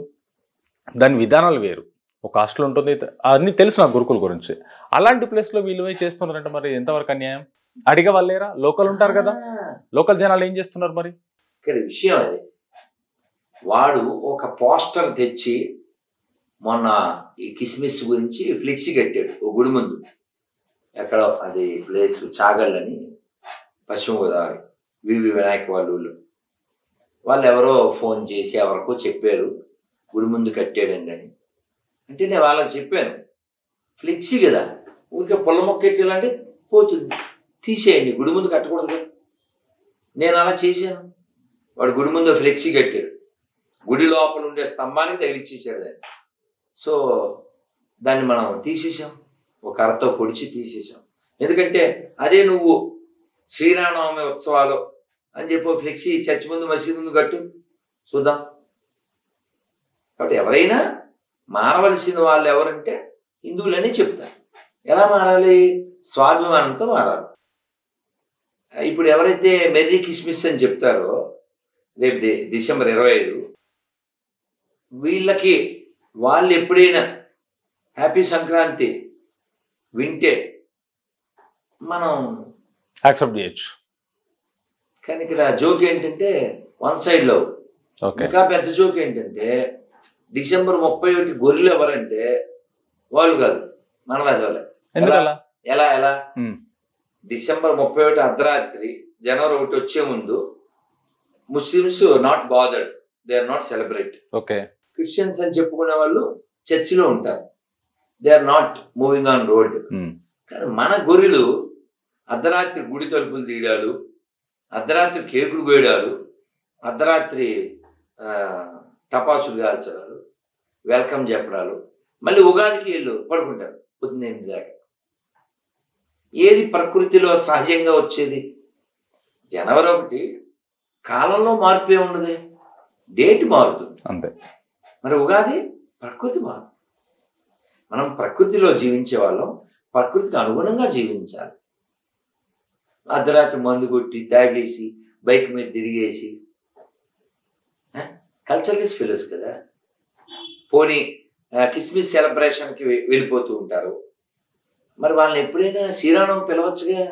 S1: దాని విధానాలు వేరు. ఒక హాస్టల్ ఉంటుంది, అన్నీ తెలుసు నాకు గురుకుల గురించి. అలాంటి ప్లేస్లో వీళ్ళు చేస్తున్నారంటే మరి ఎంతవరకు అన్యాయం? అడిగే వాళ్ళేరా? లోకల్ ఉంటారు కదా, లోకల్ జనాలు ఏం చేస్తున్నారు మరి?
S2: ఇక్కడ విషయం అది, వాడు ఒక పోస్టర్ తెచ్చి మొన్న ఈ కిస్మిస్ గురించి ఫ్లెక్సీ కట్టాడు ఓ గుడి ముందు. ఎక్కడ అది ప్లేస్ చాగళ్ళని, పశ్చిమ గోదావరి, వివి వినాయక వాళ్ళు ఎవరో ఫోన్ చేసి ఎవరికో చెప్పారు గుడి ముందు కట్టాడండి అని. అంటే నేను వాళ్ళకి చెప్పాను, ఫ్లెక్సీ కదా, ఊరికే పొల్ల మొక్క ఎక్కాలంటే పోతుంది, తీసేయండి, గుడి ముందు కట్టకూడదు కదా. నేను అలా చేశాను. వాడు గుడి ముందు ఫ్లెక్సీ కట్టాడు, గుడి లోపల ఉండే స్తంభానికి తగిలిచ్చేసాడు దాన్ని. సో దాన్ని మనం తీసేసాం, ఒక కర్రతో పొడిచి తీసేసాం. ఎందుకంటే అదే నువ్వు శ్రీరామనవమి ఉత్సవాలు అని చెప్పి ఫ్లెక్సీ చర్చి ముందు, మసీదు ముందు కట్టు చూద్దాం. కాబట్టి ఎవరైనా మారవలసిన వాళ్ళు ఎవరంటే హిందువులని చెప్తారు. ఎలా మారాలి? స్వాభిమానంతో మారాలి. ఇప్పుడు ఎవరైతే మెర్రీ కిస్మిస్ అని చెప్తారో రేపు డిసెంబర్ 25, వీళ్ళకి వాళ్ళు ఎప్పుడైనా హ్యాపీ సంక్రాంతి వింటే మనం
S1: యాక్సెప్ట్ చేయొచ్చు.
S2: కానీ ఇక్కడ జోక్ ఏంటంటే వన్ సైడ్ లో. ఇంకా పెద్ద జోక్ ఏంటంటే డిసెంబర్ 31 గొర్రెలు ఎవరంటే వాళ్ళు కాదు, మనం ఎదవలే. ఎలా ఎలా డిసెంబర్ 31 అర్ధరాత్రి జనవరి 1 వచ్చే ముందు Muslims not bothered, they are not celebrate. Christians అని చెప్పుకునే వాళ్ళు చర్చిలో ఉంటారు, they are not moving on road. కానీ మన గొర్రెలు అర్ధరాత్రి గుడి తలుపులు తీయడాలు, అర్ధరాత్రి కేకులు కోయడాలు, అర్ధరాత్రి టపాసులు కాల్చడాలు, వెల్కమ్ చెప్పడాలు, మళ్ళీ ఉగాదికి వీళ్ళు పడుకుంటారు పొద్దున్న 8 దాకా. ఏది ప్రకృతిలో సహజంగా వచ్చేది? జనవరి 1 కాలంలో మార్పు ఏముండదు, డేట్ మారుతుంది
S1: అంతే.
S2: మరి ఉగాది ప్రకృతి మారుతుంది. మనం ప్రకృతిలో జీవించే వాళ్ళం, ప్రకృతికి అనుగుణంగా జీవించాలి. అర్ధరాత్రి మందు కొట్టి తాగేసి బైక్ మీద తిరిగేసి కల్చర్లెస్ ఫెలోస్ కదా. పోనీ కిస్మిస్ సెలబ్రేషన్కి వెళ్ళిపోతూ ఉంటారు, మరి వాళ్ళని ఎప్పుడైనా శ్రీరామనవమి పిలవచ్చుగా.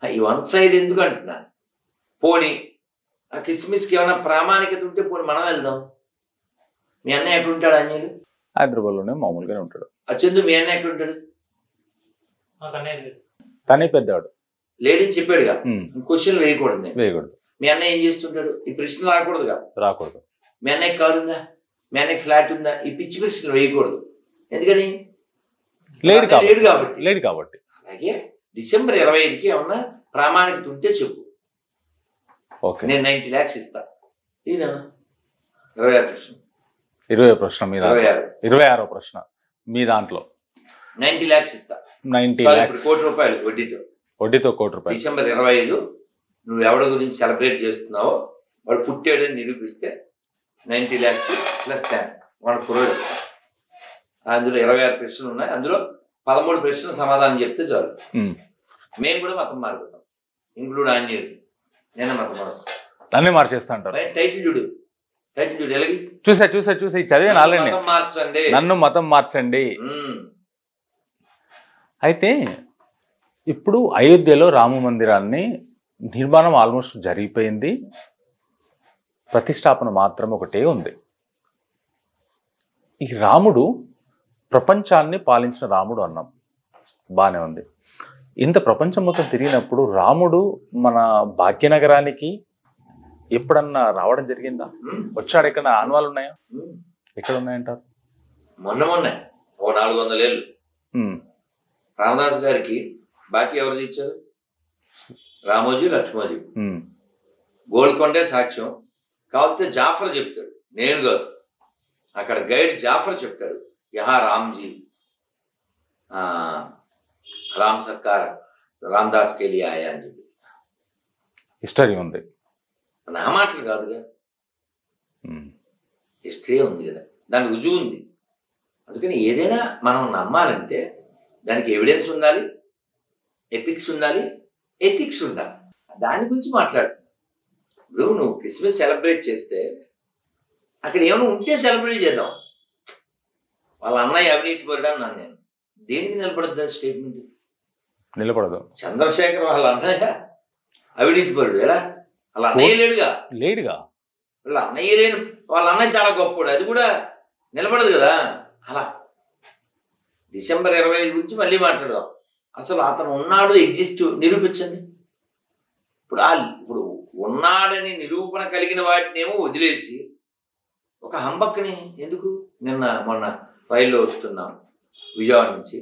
S2: ఈ వన్ సైడ్ ఎందుకు అంటున్నా? పోనీ ఆ కిస్మిస్కి ఏమైనా ప్రామాణికత ఉంటే పోనీ మనం వెళ్దాం. మీ అన్నయ్య ఎక్కడ ఉంటాడు? ఆంజనేయులు
S1: హైదరాబాద్లోనే మామూలుగానే ఉంటాడు.
S2: ఆ చందు మీ అన్నయ్య ఎక్కడ ఉంటాడు?
S1: తనే పెద్దవాడు.
S2: లేడని చెప్పాడుగా, క్వశ్చన్లు వేయకూడదు.
S1: వేయకూడదు.
S2: మీ అన్నయ్య ఏం చేస్తుంటాడు? ఈ ప్రశ్నలు రాకూడదుగా.
S1: రాకూడదు.
S2: మీ అన్నయ్య కారు ఉందా, మీ అన్నయ్య ఫ్లాట్ ఉందా, ఈ పిచ్చి ప్రశ్నలు వేయకూడదు. ఎందుకని?
S1: లేడు
S2: కాబట్టి.
S1: లేడు కాబట్టి.
S2: అలాగే డిసెంబర్ 25కి ఏమన్నా ప్రామాణికత ఉంటే చెప్పు.
S1: ఓకే,
S2: నేను 90 lakhs ఇస్తా. ఈయన 26 ప్రశ్న.
S1: 20 ప్రశ్న మీ దాంట్లో. 26వ ప్రశ్న మీ దాంట్లో.
S2: 90 lakhs ఇస్తా.
S1: 90 lakhs.
S2: ₹1 కోటి వడ్డీతో.
S1: వడ్డీతో ₹1
S2: డిసెంబర్ 25 నువ్వు ఎవరి గురించి సెలబ్రేట్ చేస్తున్నావో వాడు పుట్టాడని నిరూపిస్తే 90 lakhs ప్లస్ 1 crore ఇస్తా. అందులో 26 ప్రశ్నలు ఉన్నాయి. అందులో 13 ప్రశ్నలు సమాధానం చెప్తే చాలు. మేము కూడా మతం మారుతాం, ఇంక్లూడ్ ఆంజనేయులు. నేను మతం మారుస్తాను.
S1: అన్నీ మార్చేస్తా అంటారు.
S2: టైటిల్ చూడు, ఎలాగి
S1: చూసా చదివే నాలుగు.
S2: మార్చండి,
S1: నన్ను మతం మార్చండి. అయితే ఇప్పుడు అయోధ్యలో రామ మందిరాన్ని నిర్మాణం ఆల్మోస్ట్ జరిగిపోయింది. ప్రతిష్టాపన మాత్రం ఒకటే ఉంది. ఈ రాముడు ప్రపంచాన్ని పాలించిన రాముడు అన్నాం, బాగానే ఉంది. ఇంత ప్రపంచం మొత్తం తిరిగినప్పుడు రాముడు మన భాగ్యనగరానికి ఎప్పుడన్నా రావడం జరిగిందా? వచ్చాడు? ఎక్కడ ఆనవాళ్ళు ఉన్నాయా? ఎక్కడ ఉన్నాయంటారు?
S2: మొన్న ఓ 400 ఏళ్ళు రామదాస్ గారికి బాకీ ఎవరు ఇచ్చారు? రామోజీ, లక్ష్మోజీ. గోల్కొండే సాక్ష్యం. కాకపోతే జాఫర్ చెప్తాడు, నేను కాదు. అక్కడ గైడ్ జాఫర్ చెప్తాడు, యహా రామ్జీ రామ్ సర్కార్ రామదాస్ కే లియే ఆయా అని చెప్పి
S1: హిస్టరీ ఉంది.
S2: నా మాటలు కాదుగా, హిస్టరీ ఉంది కదా, దానికి రుజువు ఉంది. అందుకని ఏదైనా మనం నమ్మాలంటే దానికి ఎవిడెన్స్ ఉండాలి, ఎపిక్స్ ఉండాలి, ఎథిక్స్ ఉండాలి. దాని గురించి మాట్లాడుతున్నాను. ఇప్పుడు నువ్వు క్రిస్మస్ సెలబ్రేట్ చేస్తే అక్కడ ఏమైనా ఉంటే సెలబ్రేట్ చేద్దాం. వాళ్ళ అన్నయ్య అవినీతి పరుడు అన్నాను నేను. దేనికి నిలబడద్దు స్టేట్మెంట్? నిలబడదు. చంద్రశేఖర్ వాళ్ళ అన్నయ్య అవినీతి పరుడు. ఎలా? వాళ్ళ అన్నయ్య లేడుగా. వాళ్ళ అన్నయ్య లేను, వాళ్ళ అన్నయ్య చాలా గొప్పడు, అది కూడా నిలబడదు కదా. అలా డిసెంబర్ 25 గురించి మళ్ళీ మాట్లాడదాం. అసలు అతను ఉన్నాడు, ఎగ్జిస్ట్ నిరూపించండి. ఇప్పుడు ఉన్నాడని నిరూపణ కలిగిన వాటినేమో వదిలేసి ఒక హంబక్ని ఎందుకు? మొన్న రైల్లో వస్తున్నాం విజయవాడ నుంచి,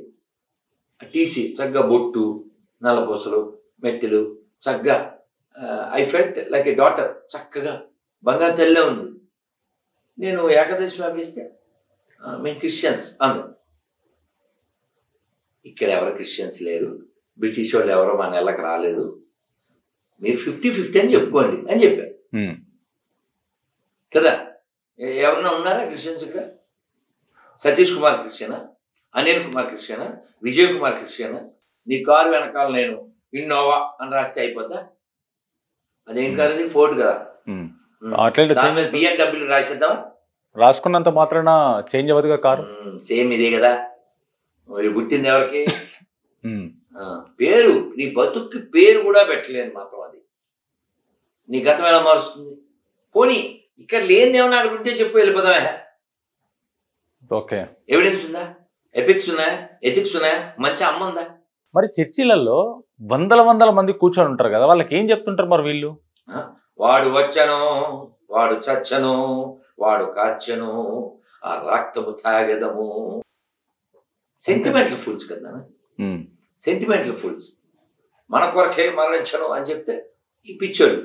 S2: టీసీ చక్కగా బొట్టు, నల్లపూసలు, మెట్టెలు, చక్కగా I felt like a daughter. చక్కగా బంగారు తల్లే ఉంది. నేను ఏకాదశి వ్యాపిస్తే మేము క్రిస్టియన్స్ అన్నాం. ఇక్కడ ఎవరు క్రిస్టియన్స్ లేరు, బ్రిటిష్ వాళ్ళు ఎవరో మన నెలకు రాలేదు, మీరు 50-50 అని చెప్పుకోండి అని చెప్పారు కదా. ఎవరన్నా ఉన్నారా క్రిస్టియన్స్ ఇక్కడ? సతీష్ కుమార్ క్రిస్టియనా, అనిల్ కుమార్ క్రిస్టియనా, విజయ్ కుమార్ క్రిస్టియనా? నీ కారు వెనకాల నేను ఇన్నోవా అని రాస్తే అయిపోద్దా? అదేం కాదు, అది ఫోర్డ్ కదా. BMW రాసేద్దాం.
S1: రాసుకున్నంత మాత్రాన చేంజ్ అవ్వదుగా కారు.
S2: సేమ్ ఇదే కదా. పుట్టింది ఎవరికి? పేరు, నీ బతుక్కి పేరు కూడా పెట్టలేని మాత్రం అది. నీ గతం ఎలా మారుస్తుంది? పోనీ ఇక్కడ లేని ఏమన్నా అక్కడ ఉంటే చెప్పు, వెళ్ళిపోదామే.
S1: ఓకే,
S2: ఎవిడెన్స్ ఉందా? ఎపిక్స్ ఉన్నాయా? ఎథిక్స్ ఉన్నాయా? మంచి అమ్మ ఉందా?
S1: మరి చర్చిలలో వందల మంది కూర్చొని ఉంటారు కదా, వాళ్ళకి ఏం చెప్తుంటారు మరి వీళ్ళు?
S2: వాడు వచ్చను, వాడు చచ్చను, వాడు కాచను, ఆ రక్తము తాగెదము. సెంటిమెంటల్ ఫుల్స్ కదా, సెంటిమెంటల్ ఫుల్స్. మన కొరకే మరణించను అని చెప్తే ఈ పిచ్చోళ్ళు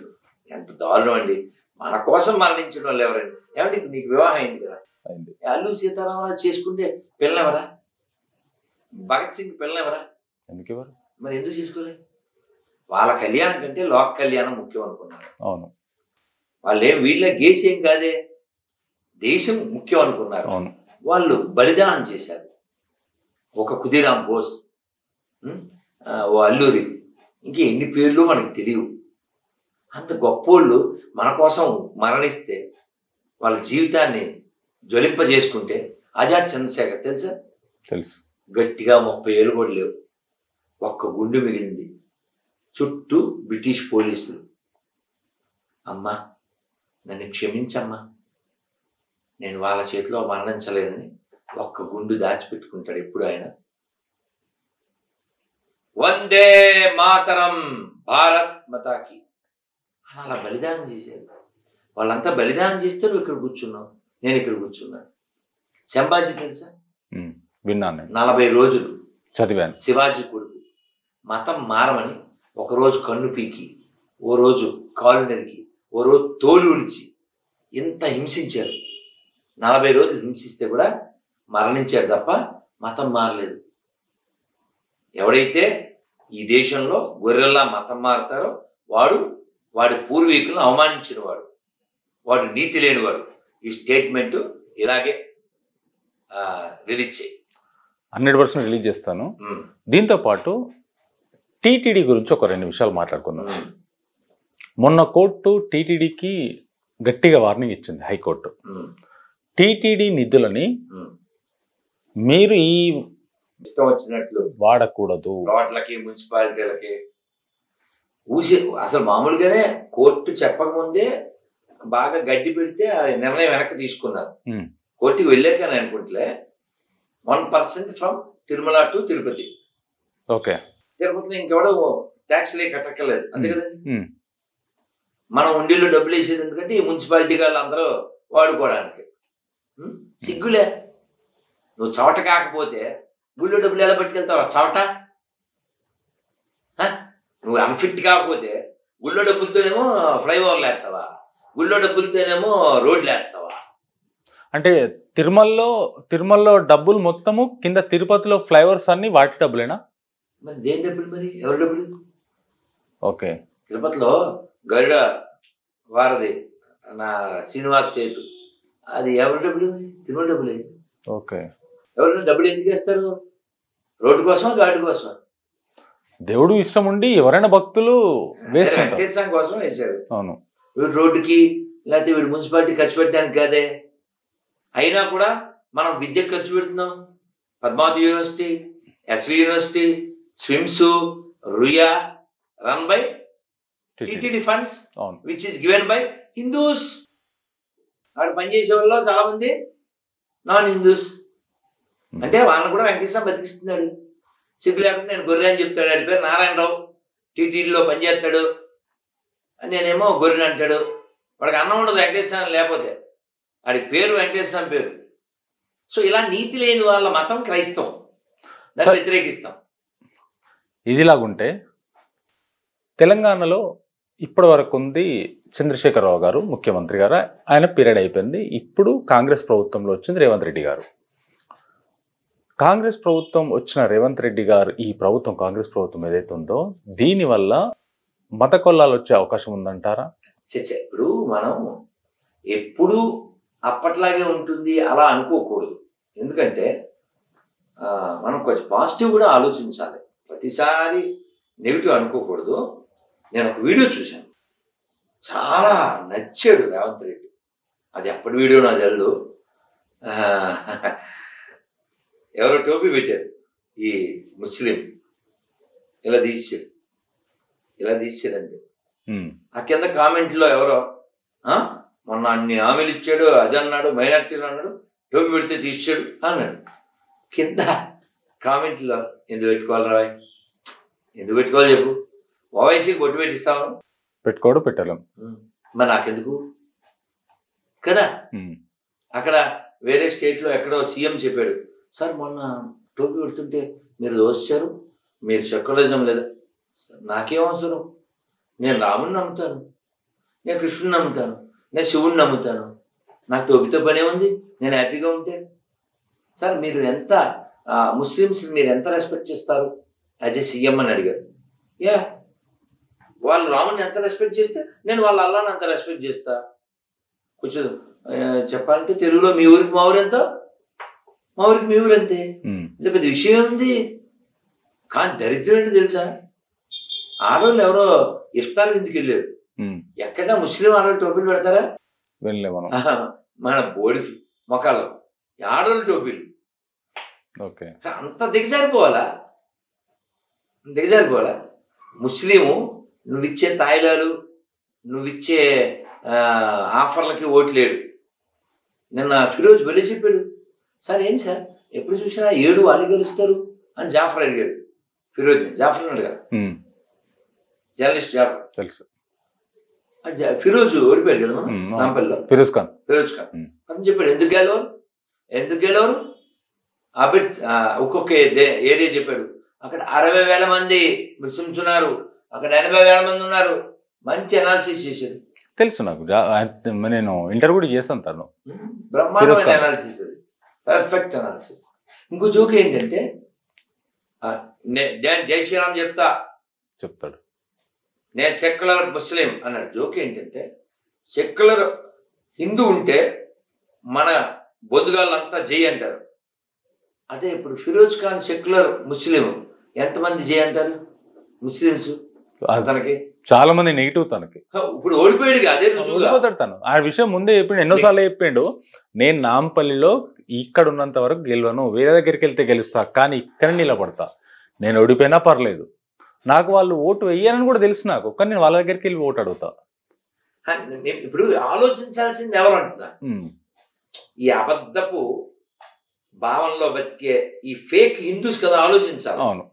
S2: ఎంత దారుణం అండి. మన కోసం మరణించిన వాళ్ళు ఎవరండి? ఏమంటే నీకు వివాహం అయింది కదా, అల్లూరి సీతారామరాజు చేసుకుంటే పిల్లనెవరా? భగత్ సింగ్ పిల్లనెవరా? మరి ఎందుకు చేసుకోలేదు? వాళ్ళ కళ్యాణం కంటే లోక కళ్యాణం ముఖ్యం అనుకున్నారు.
S1: అవును,
S2: వాళ్ళే వీళ్ళ గేసేం కాదే, దేశం ముఖ్యం అనుకున్నారు. వాళ్ళు బలిదానం చేశారు. ఒక ఖుదీరామ్ బోస్, ఓ అల్లూరి, ఇంక ఎన్ని పేర్లు మనకి తెలియవు. అంత గొప్పోళ్ళు మన కోసం మరణిస్తే వాళ్ళ జీవితాన్ని జ్వలింపజేసుకుంటే, ఆజాద్ చంద్రశేఖర్ తెలుసా?
S1: తెలుసు.
S2: గట్టిగా 30 ఏళ్ళు కూడా లేవు, ఒక్క గుండు మిగిలింది, చుట్టూ బ్రిటిష్ పోలీసులు. అమ్మా నన్ను క్షమించమ్మా, నేను వాళ్ళ చేతిలో మరణించలేదని ఒక్క గుండు దాచిపెట్టుకుంటాడు ఎప్పుడు ఆయన. వందే మాతరం భారత్ మతాకి అలా బలిదానం చేశారు. వాళ్ళంతా బలిదానం చేస్తే నువ్వు ఇక్కడ కూర్చున్నావు, నేను ఇక్కడ కూర్చున్నాను. సంభాజీ తెలుసా?
S1: విన్నాను,
S2: 40 రోజులు
S1: చదివాను.
S2: శివాజీ కొడుకు మతం మారమని ఒకరోజు కన్ను పీకి, ఓ రోజు కాలు నరికి, ఓ రోజు తోలు ఉడిచి ఎంత హింసించారు. 40 రోజులు హింసిస్తే కూడా మరణించాడు తప్ప మతం మారలేదు. ఎవడైతే ఈ దేశంలో గొర్రెల్లా మతం మారుతారో వాడి పూర్వీకులను అవమానించిన వాడు నీతి లేనివాడు. ఈ స్టేట్మెంట్ ఇలాగే రిలీజ్ చేయి.
S1: 100% రిలీజ్ చేస్తాను. దీంతో పాటు టీటీడీ గురించి ఒక 2 నిమిషాలు మాట్లాడుకుందాం. మొన్న కోర్టు టీటీడీకి గట్టిగా వార్నింగ్ ఇచ్చింది, హైకోర్టు. టీటీడీ నిధులని మీరు ఈ
S2: ఇష్టం వచ్చినట్లు
S1: వాడకూడదు,
S2: రోడ్లకి మున్సిపాలిటీలకి అసలు మామూలుగానే కోర్టు చెప్పకముందే బాగా గడ్డి పెడితే ఆ నిర్ణయం వెనక్కి తీసుకున్నారు. కోర్టుకి వెళ్ళాక అని అనుకుంటే 1% from Tirumala to Tirupati.
S1: Okay,
S2: తిరుపతిలో ఇంకెవడో ట్యాక్స్లే కట్టక్కర్లేదు, అంతే కదండి. మనం ఉండిలో డబ్బులు వేసేది ఎందుకంటే ఈ మున్సిపాలిటీ వాళ్ళు అందరూ వాడుకోవడానికి. సిగ్గులే, నువ్వు చవట కాకపోతే గుళ్ళో డబ్బులు ఎలా పట్టుకెళ్తావు? చవట నువ్వు అన్ఫిట్ కాకపోతే గుళ్ళో డబ్బులతోనేమో ఫ్లైఓవర్లు వేస్తావా, గుళ్ళో డబ్బులతోనేమో రోడ్లు వేస్తావా?
S1: అంటే తిరుమలలో డబ్బులు మొత్తము కింద తిరుపతిలో ఫ్లైఓవర్స్ అన్ని వాటి డబ్బులేనా?
S2: మరి దేని డబ్బులు, మరి ఎవరి డబ్బులు?
S1: ఓకే,
S2: తిరుపతిలో గరుడ వారది నా శ్రీనివాస్ సేతు, అది ఎవరి డబ్బులు? తిరుమల డబ్బులే.
S1: ఓకే,
S2: ఎవరు డబ్బులు ఎందుకు వేస్తారు? రోడ్డు కోసమా, గాడి కోసమా?
S1: దేవుడు ఇష్టం ఉండి ఎవరైనా భక్తులు
S2: వెంకటేశ్వరం కోసం వేశారు.
S1: అవును,
S2: వీడు రోడ్డుకి లేకపోతే వీడు మున్సిపాలిటీ ఖర్చు పెట్టడానికి కాదే. అయినా కూడా మనం విద్యకు ఖర్చు పెడుతున్నాం. Padmavati university, SV university, SVIMS, Ruia run by TTD funds which is given by Hindus. అక్కడ పనిచేసే వాళ్ళు చాలా మంది నాన్ హిందూస్. అంటే వాళ్ళని కూడా వెంకటేశ్వర బతికిస్తున్నాడు. సిగ్గు లేకుండా నేను గొర్రె అని చెప్తాడు. ఆడి పేరు నారాయణరావు, టీటీడీలో పనిచేస్తాడు. నేనేమో గొర్రెని అంటాడు. వాడికి అన్నం ఉండదు వెంకటేశ్వరం లేకపోతే. ఆడి పేరు వెంకటేశ్వరం పేరు. సో ఇలా నీతి లేని వాళ్ళ మతం క్రైస్తవం, దాన్ని వ్యతిరేకిస్తాం.
S1: ఇదిలాగుంటే తెలంగాణలో ఇప్పటి వరకు ఉంది చంద్రశేఖరరావు గారు ముఖ్యమంత్రి గారు, ఆయన పీరియడ్ అయిపోయింది. ఇప్పుడు కాంగ్రెస్ ప్రభుత్వంలో వచ్చింది రేవంత్ రెడ్డి గారు. కాంగ్రెస్ ప్రభుత్వం వచ్చిన రేవంత్ రెడ్డి గారు ఈ ప్రభుత్వం, కాంగ్రెస్ ప్రభుత్వం ఏదైతే ఉందో దీనివల్ల మత కొల్లాలు వచ్చే అవకాశం ఉందంటారా?
S2: ఇప్పుడు మనం ఎప్పుడు అప్పట్లాగే ఉంటుంది అలా అనుకోకూడదు. ఎందుకంటే మనం కొంచెం పాజిటివ్ కూడా ఆలోచించాలి. ప్రతిసారి నెగిటివ్ అనుకోకూడదు. నేను ఒక వీడియో చూశాను, చాలా నచ్చాడు రేవంత్ రెడ్డి. అది ఎప్పటి వీడియో నాకు తెలియదు. ఎవరో టోపీ పెట్టారు, ఈ ముస్లిం ఇలా తీసారంటే ఆ కింద కామెంట్లో ఎవరో మొన్న అన్ని హామీలు ఇచ్చాడు, అది అన్నాడు, మైనార్టీలు అన్నాడు, టోపీ పెడితే తీసాడు అన్నాడు. కింద కామెంట్లో ఎందుకు పెట్టుకోవాలి రాయ్, ఎందుకు పెట్టుకోవాలి చెప్పు? ఓవైసీకి బొట్టు పెట్టిస్తాము,
S1: పెట్టుకోవడం పెట్టలేం,
S2: మరి నాకెందుకు కదా. అక్కడ వేరే స్టేట్లో ఎక్కడో సీఎం చెప్పాడు, సార్ మొన్న టోపీ పెడుతుంటే మీరు దోశారు, మీరు సెక్యులరిజం లేదా? నాకేం అవసరం? నేను రాముని నమ్ముతాను, నేను కృష్ణుని నమ్ముతాను, నేను శివుని నమ్ముతాను, నాకు టోపీతో పనే ఉంది, నేను హ్యాపీగా ఉంటే. సార్ మీరు ఎంత ముస్లిమ్స్ మీరు ఎంత రెస్పెక్ట్ చేస్తారు యాజ్ ఏ సీఎం అని అడిగారు. వాళ్ళు రాముని ఎంత రెస్పెక్ట్ చేస్తే నేను వాళ్ళ అల్లాని అంత రెస్పెక్ట్ చేస్తా. కొంచెం చెప్పాలంటే తెలుగులో మీ ఊరికి మా ఊరెంతో, మా ఊరికి మీ ఊరంతే. పెద్ద విషయం ఉంది. కానీ దరిద్రం ఏంటి తెలుసా? ఆడవాళ్ళు ఎవరో ఇఫ్తార్ విందుకు వెళ్ళారు, ఎక్కడ ముస్లిం ఆడవాళ్ళు టోపీలు పెడతారా? మన బోడి మొక్కలు ఆడవాళ్ళు టోపీలు. అంత దిగజారిపోవాలా? ముస్లిము నువ్వు ఇచ్చే తాయిలాలు, నువ్విచ్చే ఆఫర్లకి ఓట్లేడు. నిన్న ఫిరోజ్ వెళ్ళి చెప్పాడు, సార్ ఏంటి సార్ ఎప్పుడు చూసినా 7 వాళ్ళు గెలుస్తారు అని జాఫర్ అడిగాడు. ఫిరోజ్ని జాఫర్ అడిగారు, జర్నలిస్ట్ జాఫర్
S1: తెలుసు.
S2: ఫిరోజ్ ఓడిపోయాడు కదా మనం నాంపల్లిలో, ఫిరోజ్ ఖాన్ అని చెప్పాడు. ఎందుకు గెలవరు ఒక్కొక్క ఏరియా చెప్పాడు. అక్కడ 60,000 మంది ముస్లిమ్స్ ఉన్నారు, అక్కడ 80,000 మంది ఉన్నారు. మంచి అనాలిసిస్ చేశాడు.
S1: తెలుసు నాకు, నేను ఇంటర్వ్యూ కూడా చేస్తాను తను.
S2: బ్రహ్మాండమైన అనాలిసిస్, అది పర్ఫెక్ట్ అనాలిసిస్. ఇంకో జోక్ ఏంటంటే జై శ్రీరామ్ చెప్తాడు, నేను సెక్యులర్ ముస్లిం అన్నాడు. జోక్ ఏంటంటే సెక్యులర్ హిందూ ఉంటే మన బొద్దుగాళ్ళంతా జై అంటారు. అదే ఇప్పుడు ఫిరోజ్ ఖాన్ సెక్యులర్ ముస్లిం, ఎంతమంది జై అంటారు ముస్లిమ్స్? తనకి
S1: చాలా మంది నెగిటివ్. తనకి
S2: ఇప్పుడు ఓడిపోయాడు, అదే
S1: ఓడిపోతాడు తను. ఆ విషయం ముందే చెప్పిండు, ఎన్నోసార్లు చెప్పిండు. నేను నాంపల్లిలో ఇక్కడ ఉన్నంత వరకు గెలవను, వేరే దగ్గరికి వెళ్తే గెలుస్తా, కానీ ఇక్కడ నిలబడతా. నేను ఓడిపోయినా పర్లేదు, నాకు వాళ్ళు ఓటు వేయరని కూడా తెలుసు నాకు, కానీ నేను వాళ్ళ దగ్గరికి వెళ్ళి ఓటు అడుగుతా.
S2: ఇప్పుడు ఆలోచించాల్సింది ఎవరు అంటున్నా, ఈ అబద్ధపు భావంలో బతికే ఈ ఫేక్ హిందూస్ కదా ఆలోచించాలి.
S1: అవును,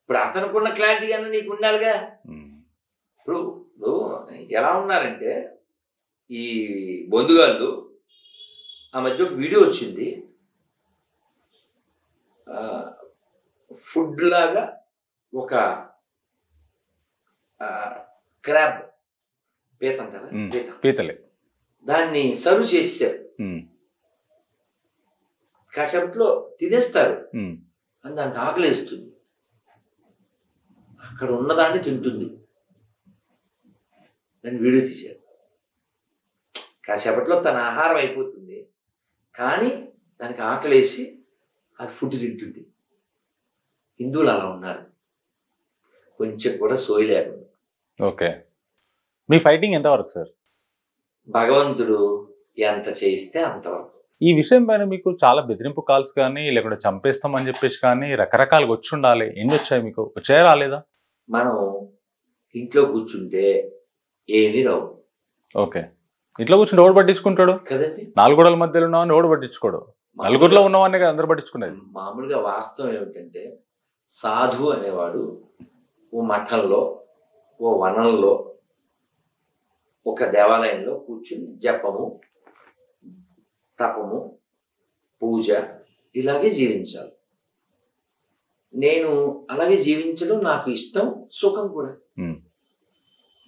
S2: ఇప్పుడు అతనుకున్న క్లారిటీ కన్నా నీకు ఉండాలిగా. ఇప్పుడు ఎలా ఉన్నారంటే ఈ బొందుగాళ్ళు, ఆ మధ్య ఒక వీడియో వచ్చింది, ఫుడ్ లాగా ఒక క్రాబ్ పీత అంటారా,
S1: పీతలే,
S2: దాన్ని సర్వ్ చేశారు. కాసేపట్లో తినేస్తారు అని దానికి ఆకలిస్తుంది. అక్కడ ఉన్నదాన్ని తింటుంది. దాన్ని వీడియో తీశారు. కాసేపట్లో తన ఆహారం అయిపోతుంది, కానీ దానికి ఆకలేసి అది ఫుడ్ తింటుంది. హిందువులు అలా ఉన్నారు, కొంచెం కూడా సోయి లేకుండా.
S1: ఓకే, మీ ఫైటింగ్ ఎంతవరకు సార్?
S2: భగవంతుడు ఎంత చేయిస్తే అంతవరకు.
S1: ఈ విషయం పైన మీకు చాలా బెదిరింపు కాల్స్ కానీ, లేకుంటే చంపేస్తామని చెప్పేసి కానీ రకరకాలుగా వచ్చి ఉండాలి. ఎన్ని వచ్చాయి మీకు? వచ్చాయా రాలేదా?
S2: మనం ఇంట్లో కూర్చుంటే ఏమీ రావు.
S1: ఓకే, ఇంట్లో కూర్చుంటే ఓడి పట్టించుకుంటాడు
S2: కదండి.
S1: 4 గోడల మధ్యలో ఉన్నవాడిని ఓడి పట్టించుకోడు, నలుగురిలో ఉన్నవాడిని అందరు పట్టించుకునేది.
S2: మామూలుగా వాస్తవం ఏమిటంటే సాధు అనేవాడు ఓ మఠంలో, ఓ వనంలో, ఒక దేవాలయంలో కూర్చుని జపము, తపము, పూజ ఇలాగే జీవించాలి. నేను అలాగే జీవించడం నాకు ఇష్టం, సుఖం కూడా.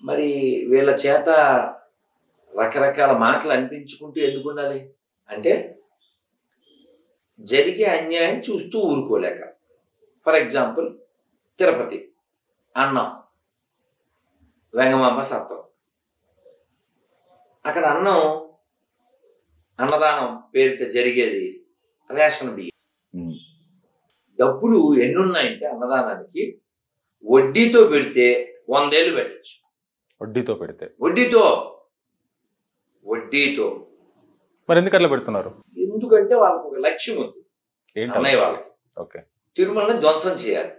S2: మరి వీళ్ళ చేత రకరకాల మాటలు అనిపించుకుంటూ ఎందుకు ఉండాలి అంటే, జరిగే అన్యాయం చూస్తూ ఊరుకోలేక. ఫర్ ఎగ్జాంపుల్ తిరుపతి అన్నం, వెంగమాంబ సత్రం, అక్కడ అన్నదానం పేరిట జరిగేది రేషన్ బియ్యం. డబ్బులు ఎన్నున్నాయంటే అన్నదానానికి వడ్డీతో పెడితే 100 ఏళ్ళు పెట్టచ్చు. వడ్డీతో
S1: మరి ఎందుకు అట్లా పెడుతున్నారు?
S2: ఎందుకంటే వాళ్ళకి ఒక లక్ష్యం ఉంది. అన్నయ్య వాళ్ళకి
S1: ఓకే,
S2: తిరుమలని ధ్వంసం చేయాలి,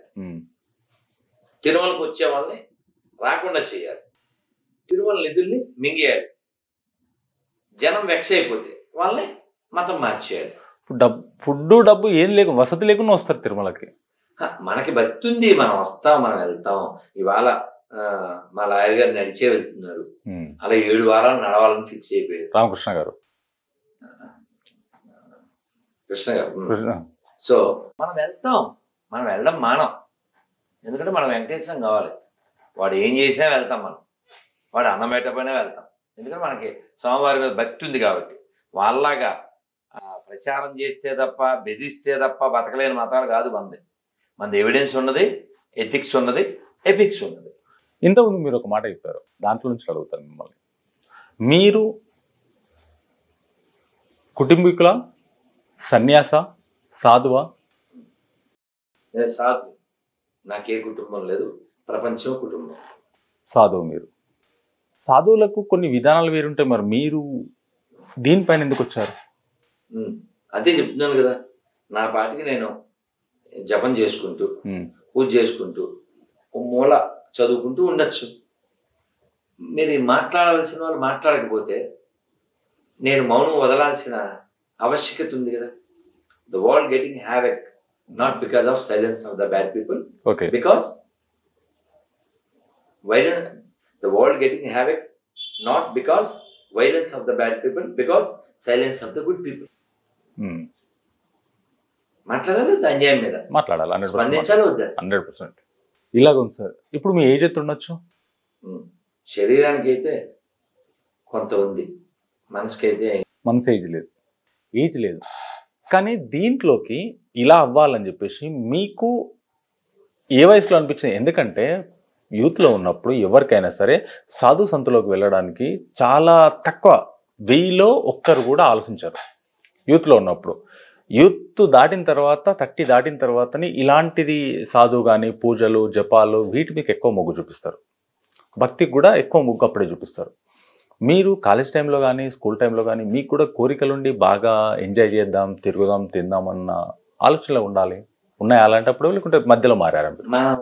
S2: తిరుమలకు వచ్చే వాళ్ళని రాకుండా చేయాలి, తిరుమల నిధుల్ని మింగేయాలి, జనం వెక్స్ అయిపోతే వాళ్ళని మతం మార్చేయాలి.
S1: ఫుడ్ డబ్బు ఏం లేకుండా, వసతి లేకుండా వస్తారు తిరుమలకి.
S2: మనకి భక్తి ఉంది, మనం వస్తాం, మనం వెళ్తాం. ఇవాళ మా లాయర్ గారు నడిచే వెళ్తున్నారు, అలా 7 వారాలు నడవాలని ఫిక్స్ అయిపోయారు.
S1: రామకృష్ణ గారు,
S2: కృష్ణ గారు. సో మనం వెళ్తాం, మనం వెళ్ళడం మానం. ఎందుకంటే మనం వెంకటేశ్వరం కావాలి. వాడు ఏం చేసినా వెళ్తాం, మనం వాడు అన్నం పెట్టకపోయినా వెళ్తాం. ఎందుకంటే మనకి స్వామివారి మీద భక్తి ఉంది కాబట్టి. వాళ్ళలాగా ప్రచారం చేస్తే తప్ప, బెదిరిస్తే తప్ప బతకలేని మతాలు కాదు మనది ఎవిడెన్స్ ఉన్నది, ఎథిక్స్ ఉన్నది, ఎపిక్స్ ఉన్నది.
S1: ఇంతకుముందు మీరు ఒక మాట చెప్పారు, దాంట్లో నుంచి అడుగుతాను మిమ్మల్ని. మీరు కుటుంబీకుల, సన్యాస, సాధువా?
S2: సాధు. నాకే కుటుంబం లేదు, ప్రపంచం కుటుంబం.
S1: సాధువు మీరు. సాధువులకు కొన్ని విధానాలు వేరుంటాయి, మరి మీరు దీనిపైన ఎందుకు వచ్చారు?
S2: అదే చెప్తున్నాను కదా, నా పాటికి నేను జపం చేసుకుంటూ, పూజ చేసుకుంటూ, మూల చదువుకుంటూ ఉండొచ్చు. మీరు మాట్లాడవలసిన వాళ్ళు మాట్లాడకపోతే నేను మౌనం వదలాల్సిన ఆవశ్యకత ఉంది కదా. The world getting havoc not because of silence of the bad people,
S1: okay,
S2: because violence, the world getting havoc not because violence of the bad people, because silence of the good people. మాట్లాడాలి అన్యాయం మీద,
S1: మాట్లాడాలి 100%.
S2: స్పందించాలి వద్దా?
S1: 100%. ఇలాగ ఉంది sir. ఇప్పుడు మీ age ఎంత ఉండొచ్చు?
S2: శరీరానికి అయితే కొంత ఉంది, మనసుకైతే
S1: ఏజ్ లేదు. ఏజ్ లేదు, కానీ దీంట్లోకి ఇలా అవ్వాలని చెప్పేసి మీకు ఏ వయసులో అనిపించింది? ఎందుకంటే యూత్లో ఉన్నప్పుడు ఎవరికైనా సరే సాధు సంతులోకి వెళ్ళడానికి చాలా తక్కువ, 1000లో ఒక్కరు కూడా ఆలోచించారు యూత్లో ఉన్నప్పుడు. యూత్ దాటిన తర్వాత 30 దాటిన తర్వాతని ఇలాంటిది సాధువు కానీ పూజలు జపాలు వీటి మీకు ఎక్కువ మొగ్గు చూపిస్తారు, భక్తికి కూడా ఎక్కువ మొగ్గు అప్పుడే చూపిస్తారు. మీరు కాలేజ్ టైంలో కానీ స్కూల్ టైంలో కానీ మీకు కూడా కోరికలుండి బాగా ఎంజాయ్ చేద్దాం, తిరుగుదాం, తిందాం అన్న ఆలోచనలు ఉన్నాయి అలాంటప్పుడు, లేకుంటే మధ్యలో మారారు?
S2: మనం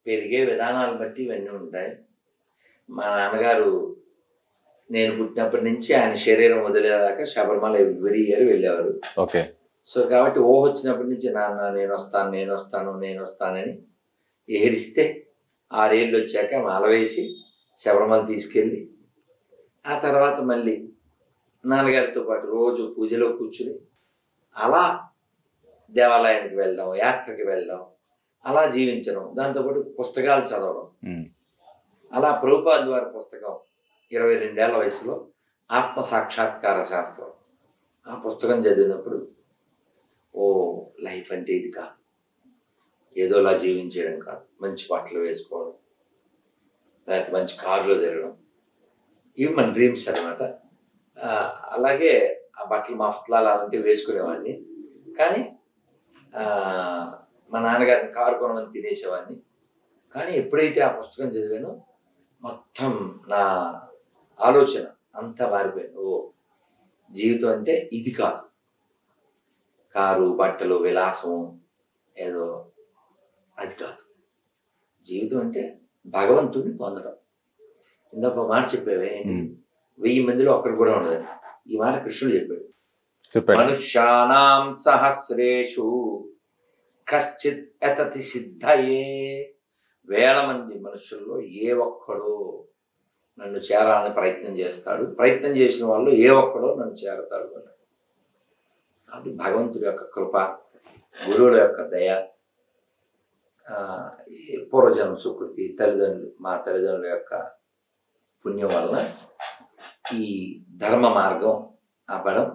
S2: పెరిగే విధానాలు బట్టి ఇవన్నీ ఉంటాయి. మా నాన్నగారు నేను పుట్టినప్పటి నుంచి ఆయన శరీరం వదిలేదాకా శబరిమల ఎవ్రీ ఇయర్ వెళ్ళేవారు.
S1: ఓకే.
S2: సో కాబట్టి వచ్చినప్పటి నుంచి నాన్న నేను వస్తానని ఏడిస్తే 6 ఏళ్ళు వచ్చాక మాల వేసి శబరిమల తీసుకెళ్ళి ఆ తర్వాత మళ్ళీ నాన్నగారితో పాటు రోజు పూజలో కూర్చుని అలా దేవాలయానికి వెళ్ళడం, యాత్రకి వెళ్ళడం, అలా జీవించడం, దాంతోపాటు పుస్తకాలు చదవడం. అలా ప్రభుపాదుల వారి పుస్తకం 22 ఏళ్ల వయసులో ఆత్మ సాక్షాత్కార శాస్త్రం, ఆ పుస్తకం చదివినప్పుడు లైఫ్ అంటే ఇది కాదు, ఏదోలా జీవించడం కాదు, మంచి బట్టలు వేసుకోవడం, లేకపోతే మంచి కారులో తిరగడం, ఇవి మన డ్రీమ్స్ అనమాట. అలాగే ఆ బట్టలు మఫ్తలాలు అలాంటివి వేసుకునేవాడిని. కానీ మా నాన్నగారిని కారు కొనమని తినేసేవాడిని. కానీ ఎప్పుడైతే ఆ పుస్తకం చదివానో మొత్తం నా ఆలోచన అంతా మారిపోయింది. జీవితం అంటే ఇది కాదు, కారు బట్టలు విలాసం ఏదో అది కాదు. జీవితం అంటే భగవంతుడిని పొందడం. ఇందాక మాట చెప్పేవే, 1000 మందిలో ఒక్కడు కూడా ఉండదని. ఈ మాట కృష్ణుడు చెప్పాడు. మనుష్యానాం సహస్రేషు కశ్చిత్ యతతి సిద్ధయే. 1000 మంది మనుషుల్లో ఏ ఒక్కడో నన్ను చేరాలని ప్రయత్నం చేస్తాడు, ప్రయత్నం చేసిన వాళ్ళు ఏ ఒక్కడో నన్ను చేరతాడు అన్నాడు. కాబట్టి భగవంతుడి యొక్క కృప, గురువుల యొక్క దయ, పూర్వజన్మ సుకృతి, మా తల్లిదండ్రుల యొక్క పుణ్యం వలన ఈ ధర్మ మార్గం అవ్వడం,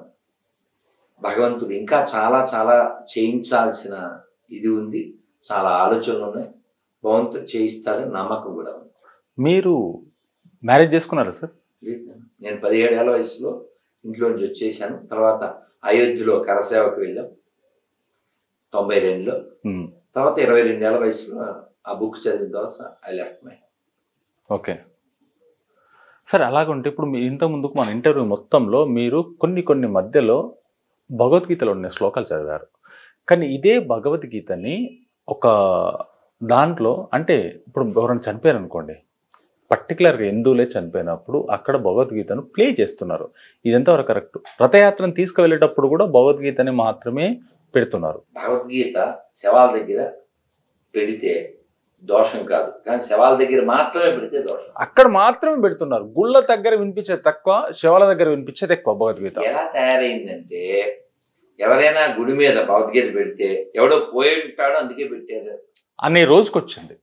S2: భగవంతుడు ఇంకా చాలా చాలా చేయించాల్సిన ఇది ఉంది, చాలా ఆలోచనలు ఉన్నాయి, భగవంతుడు చేయిస్తాడని నమ్మకం కూడా ఉంది.
S1: మీరు మ్యారేజ్ చేసుకున్నారా సార్?
S2: నేను 17 ఏళ్ల వయసులో ఇంట్లో నుంచి వచ్చేసాను. తర్వాత అయోధ్యలో కరసేవకు వెళ్ళాం 92లో. తర్వాత 22 ఏళ్ల వయసులో ఆ బుక్ చదివిన తర్వాత ఐ లెఫ్ట్ మై.
S1: ఓకే. సరే, అలాగుంటే ఇప్పుడు ఇంత ముందుకు మన ఇంటర్వ్యూ మొత్తంలో మీరు కొన్ని మధ్యలో భగవద్గీతలో ఉన్న శ్లోకాలు చదివారు. కానీ ఇదే భగవద్గీతని ఒక దాంట్లో, అంటే ఇప్పుడు ఎవరైనా చనిపోయారు అనుకోండి, పర్టికులర్గా హిందువులే చనిపోయినప్పుడు అక్కడ భగవద్గీతను ప్లే చేస్తున్నారు. ఇది ఎంతవరకు కరెక్ట్? రథయాత్రను తీసుకువెళ్ళేటప్పుడు కూడా భగవద్గీతని మాత్రమే పెడుతున్నారు.
S2: భగవద్గీత శవాల దగ్గర పెడితే దోషం కాదు, కానీ శవాల దగ్గర మాత్రమే పెడితే దోషం.
S1: అక్కడ మాత్రమే పెడుతున్నారు. గుళ్ళ దగ్గర వినిపించేది తక్కువ, శవాల దగ్గర వినిపించేది ఎక్కువ. భగవద్గీత
S2: ఎలా తయారైందంటే, ఎవరైనా గుడి మీద భగవద్గీత పెడితే ఎవడో పోయి ఉంటాడో అందుకే పెట్టారు
S1: అనే రోజుకి వచ్చింది.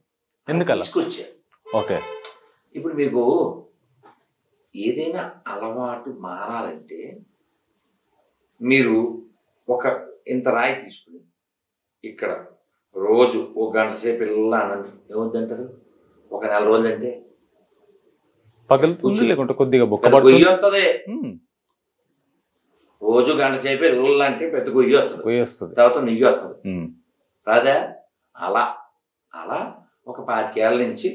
S1: ఎందుకలా
S2: తీసుకొచ్చారు?
S1: ఓకే.
S2: ఇప్పుడు మీకు ఏదైనా అలవాటు మారాలంటే మీరు ఒక ఇంత రాయి తీసుకుని ఇక్కడ రోజు 1 గంట సేపు ఇలా అనండి, ఏమవుద్దంటారు? ఒక 4 రోజులు అంటే
S1: పగలుతుంది, లేకుంటే కొద్దిగా
S2: గొయ్యి వస్తుంది. రోజు 1 గంట సేపు ఇల్లు అంటే పెద్ద గొయ్యి వస్తుంది, తర్వాత నెయ్యి వస్తుంది రాదా? అలా అలా ఒక 25 ఏళ్ళ నుంచి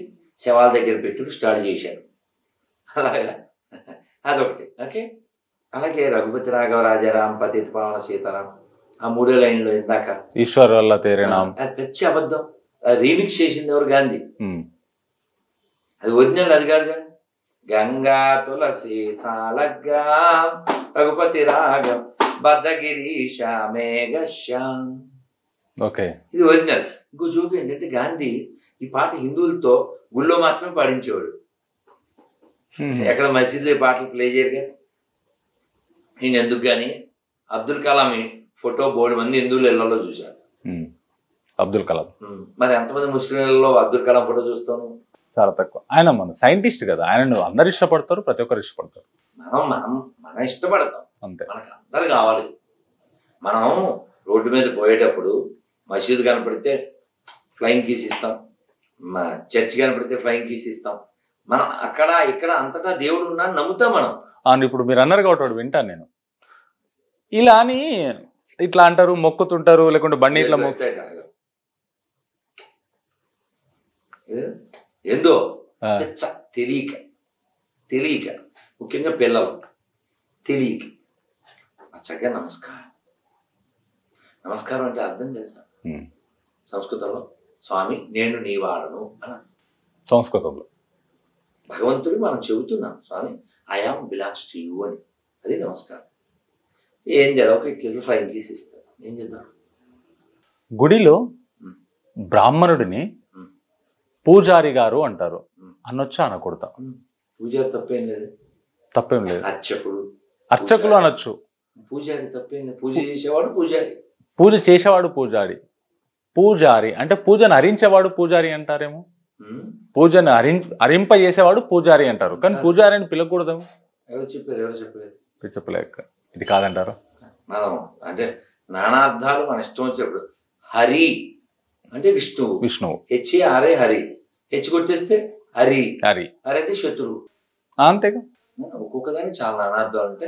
S2: శవాల దగ్గర పెట్టుడు స్టార్ట్ చేశారు. అలాగా అదొకటి. ఓకే. అలాగే రఘుపతి రాఘవ రాజారాం పతిత పావన సీతారాం, ఆ 3 లైన్లో ఇందాక
S1: ఈశ్వర్ వల్ల తేరేనాం,
S2: అది పెద్ద అబద్ధం. అది రీమిక్స్ చేసింది ఎవరు? గాంధీ. అది ఒరిజినల్ అది కాదుగా. గంగా తులసి సాలగ్రా రఘుపతి రాగం బద్దగిరీశ మేఘశ్యాం.
S1: ఓకే.
S2: ఇది ఒరిజినల్. ఇంకో జోక్ ఏంటంటే గాంధీ ఈ పాట హిందువులతో గుళ్ళో మాత్రమే పాడించేవాడు. ఎక్కడ మసీదులో ఈ పాటలు ప్లే చేయరుగా. నేను ఎందుకు కానీ అబ్దుల్ కలాం ఫోటో బోర్డు మంది హిందువుల ఇళ్లలో చూశాను.
S1: అబ్దుల్ కలాం.
S2: మరి ఎంతమంది ముస్లింలలో అబ్దుల్ కలాం ఫోటో చూస్తాను?
S1: చాలా తక్కువ. ఆయన మన సైంటిస్ట్ కదా, ఆయన అందరు ఇష్టపడతారు, ప్రతి ఒక్కరు ఇష్టపడతారు.
S2: మనం ఇష్టపడతాం
S1: అంతే.
S2: మనకు అందరు కావాలి. మనం రోడ్డు మీద పోయేటప్పుడు మసీదు కనపడితే ఫ్లయింగ్ కీస్ ఇస్తాం, చర్చ్ కనపడితే ఫ్లయింగ్ కీస్ ఇస్తాం. మనం అక్కడ ఇక్కడ అంతటా దేవుడు ఉన్నాను నమ్ముతాం మనం.
S1: అవును. ఇప్పుడు మీరు అన్నారు కాబట్టి వింటాను నేను. ఇలా అని ఇట్లా అంటారు, మొక్కుతుంటారు, లేకుంటే బండి ఇట్లా
S2: ఏందో తెలియక తెలియక ముఖ్యంగా పిల్లలు తెలియక చక్కగా నమస్కారం. నమస్కారం అంటే అర్థం చేశా సంస్కృతంలో స్వామి నేను నీ వాడను అని.
S1: సంస్కృతంలో
S2: భగవంతుడు మనం చెబుతున్నాం స్వామి I am belongs to you అని. అది నమస్కారం. ఏం జరగక ఇట్లా ఫ్లైంగ్ చేసి ఇస్తారు. ఏం చేద్దాం?
S1: గుడిలో బ్రాహ్మణుడిని పూజారి గారు అంటారు. అనొచ్చా అనకూడదా?
S2: పూజారి తప్పేం లేదు.
S1: తప్పేం లేదు.
S2: అర్చకుడు
S1: అర్చకులు అనొచ్చు.
S2: పూజారి తప్పేం లేదు. పూజ చేసేవాడు పూజారి.
S1: పూజ చేసేవాడు పూజారి. పూజారి అంటే పూజను హరించేవాడు పూజారి అంటారేమో. పూజను హరింపజేసేవాడు పూజారి అంటారు. కానీ పూజారి అని పిలకూడదు.
S2: ఎవరు చెప్పారు? ఎవరు చెప్పలేదు.
S1: చెప్పలేక ఇది కాదంటారు.
S2: మనం అంటే నానార్థాలు మన ఇష్టం వచ్చినప్పుడు. హరి అంటే విష్ణువు.
S1: విష్ణువు.
S2: హెచ్ఆర్ఏ హరి. హెచ్ కొట్టేస్తే హరి.
S1: హరి.
S2: హరి అంటే శత్రువు.
S1: అంతేగా.
S2: ఒక్కొక్క దానికి చాలా నానార్థాలు అంటే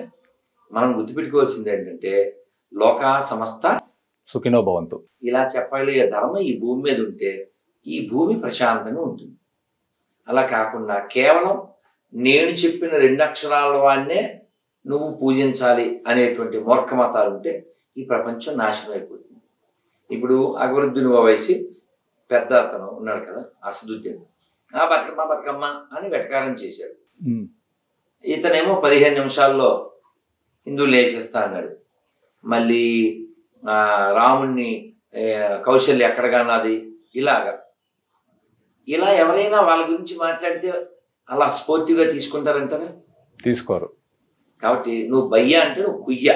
S2: మనం గుర్తుపెట్టుకోవాల్సింది ఏంటంటే లోక సమస్త
S1: సుఖినో భవంతు.
S2: ఇలా చెప్పాలి. ధర్మం ఈ భూమి మీద ఉంటే ఈ భూమి ప్రశాంతంగా ఉంటుంది. అలా కాకుండా కేవలం నేను చెప్పిన 2 అక్షరాల వాడినే నువ్వు పూజించాలి అనేటువంటి మూర్ఖ మతాలు ఉంటే ఈ ప్రపంచం నాశనం అయిపోతుంది. ఇప్పుడు అక్బరుద్దీన్ ఓవైసీ పెద్ద అతను ఉన్నాడు కదా, అసదుద్దీన్, ఆ బతుకమ్మ బతుకమ్మ అని వెటకారం చేశాడు. ఇతనేమో 15 నిమిషాల్లో హిందువులు వేసేస్తా అన్నాడు. మళ్ళీ రాముణ్ణి కౌశల్య ఎక్కడ కానాది ఇలా ఎవరైనా వాళ్ళ గురించి మాట్లాడితే అలా స్ఫూర్తిగా తీసుకుంటారంటారా?
S1: తీసుకోరు.
S2: కాబట్టి నువ్వు బయ్య అంటే నువ్వు కుయ్య.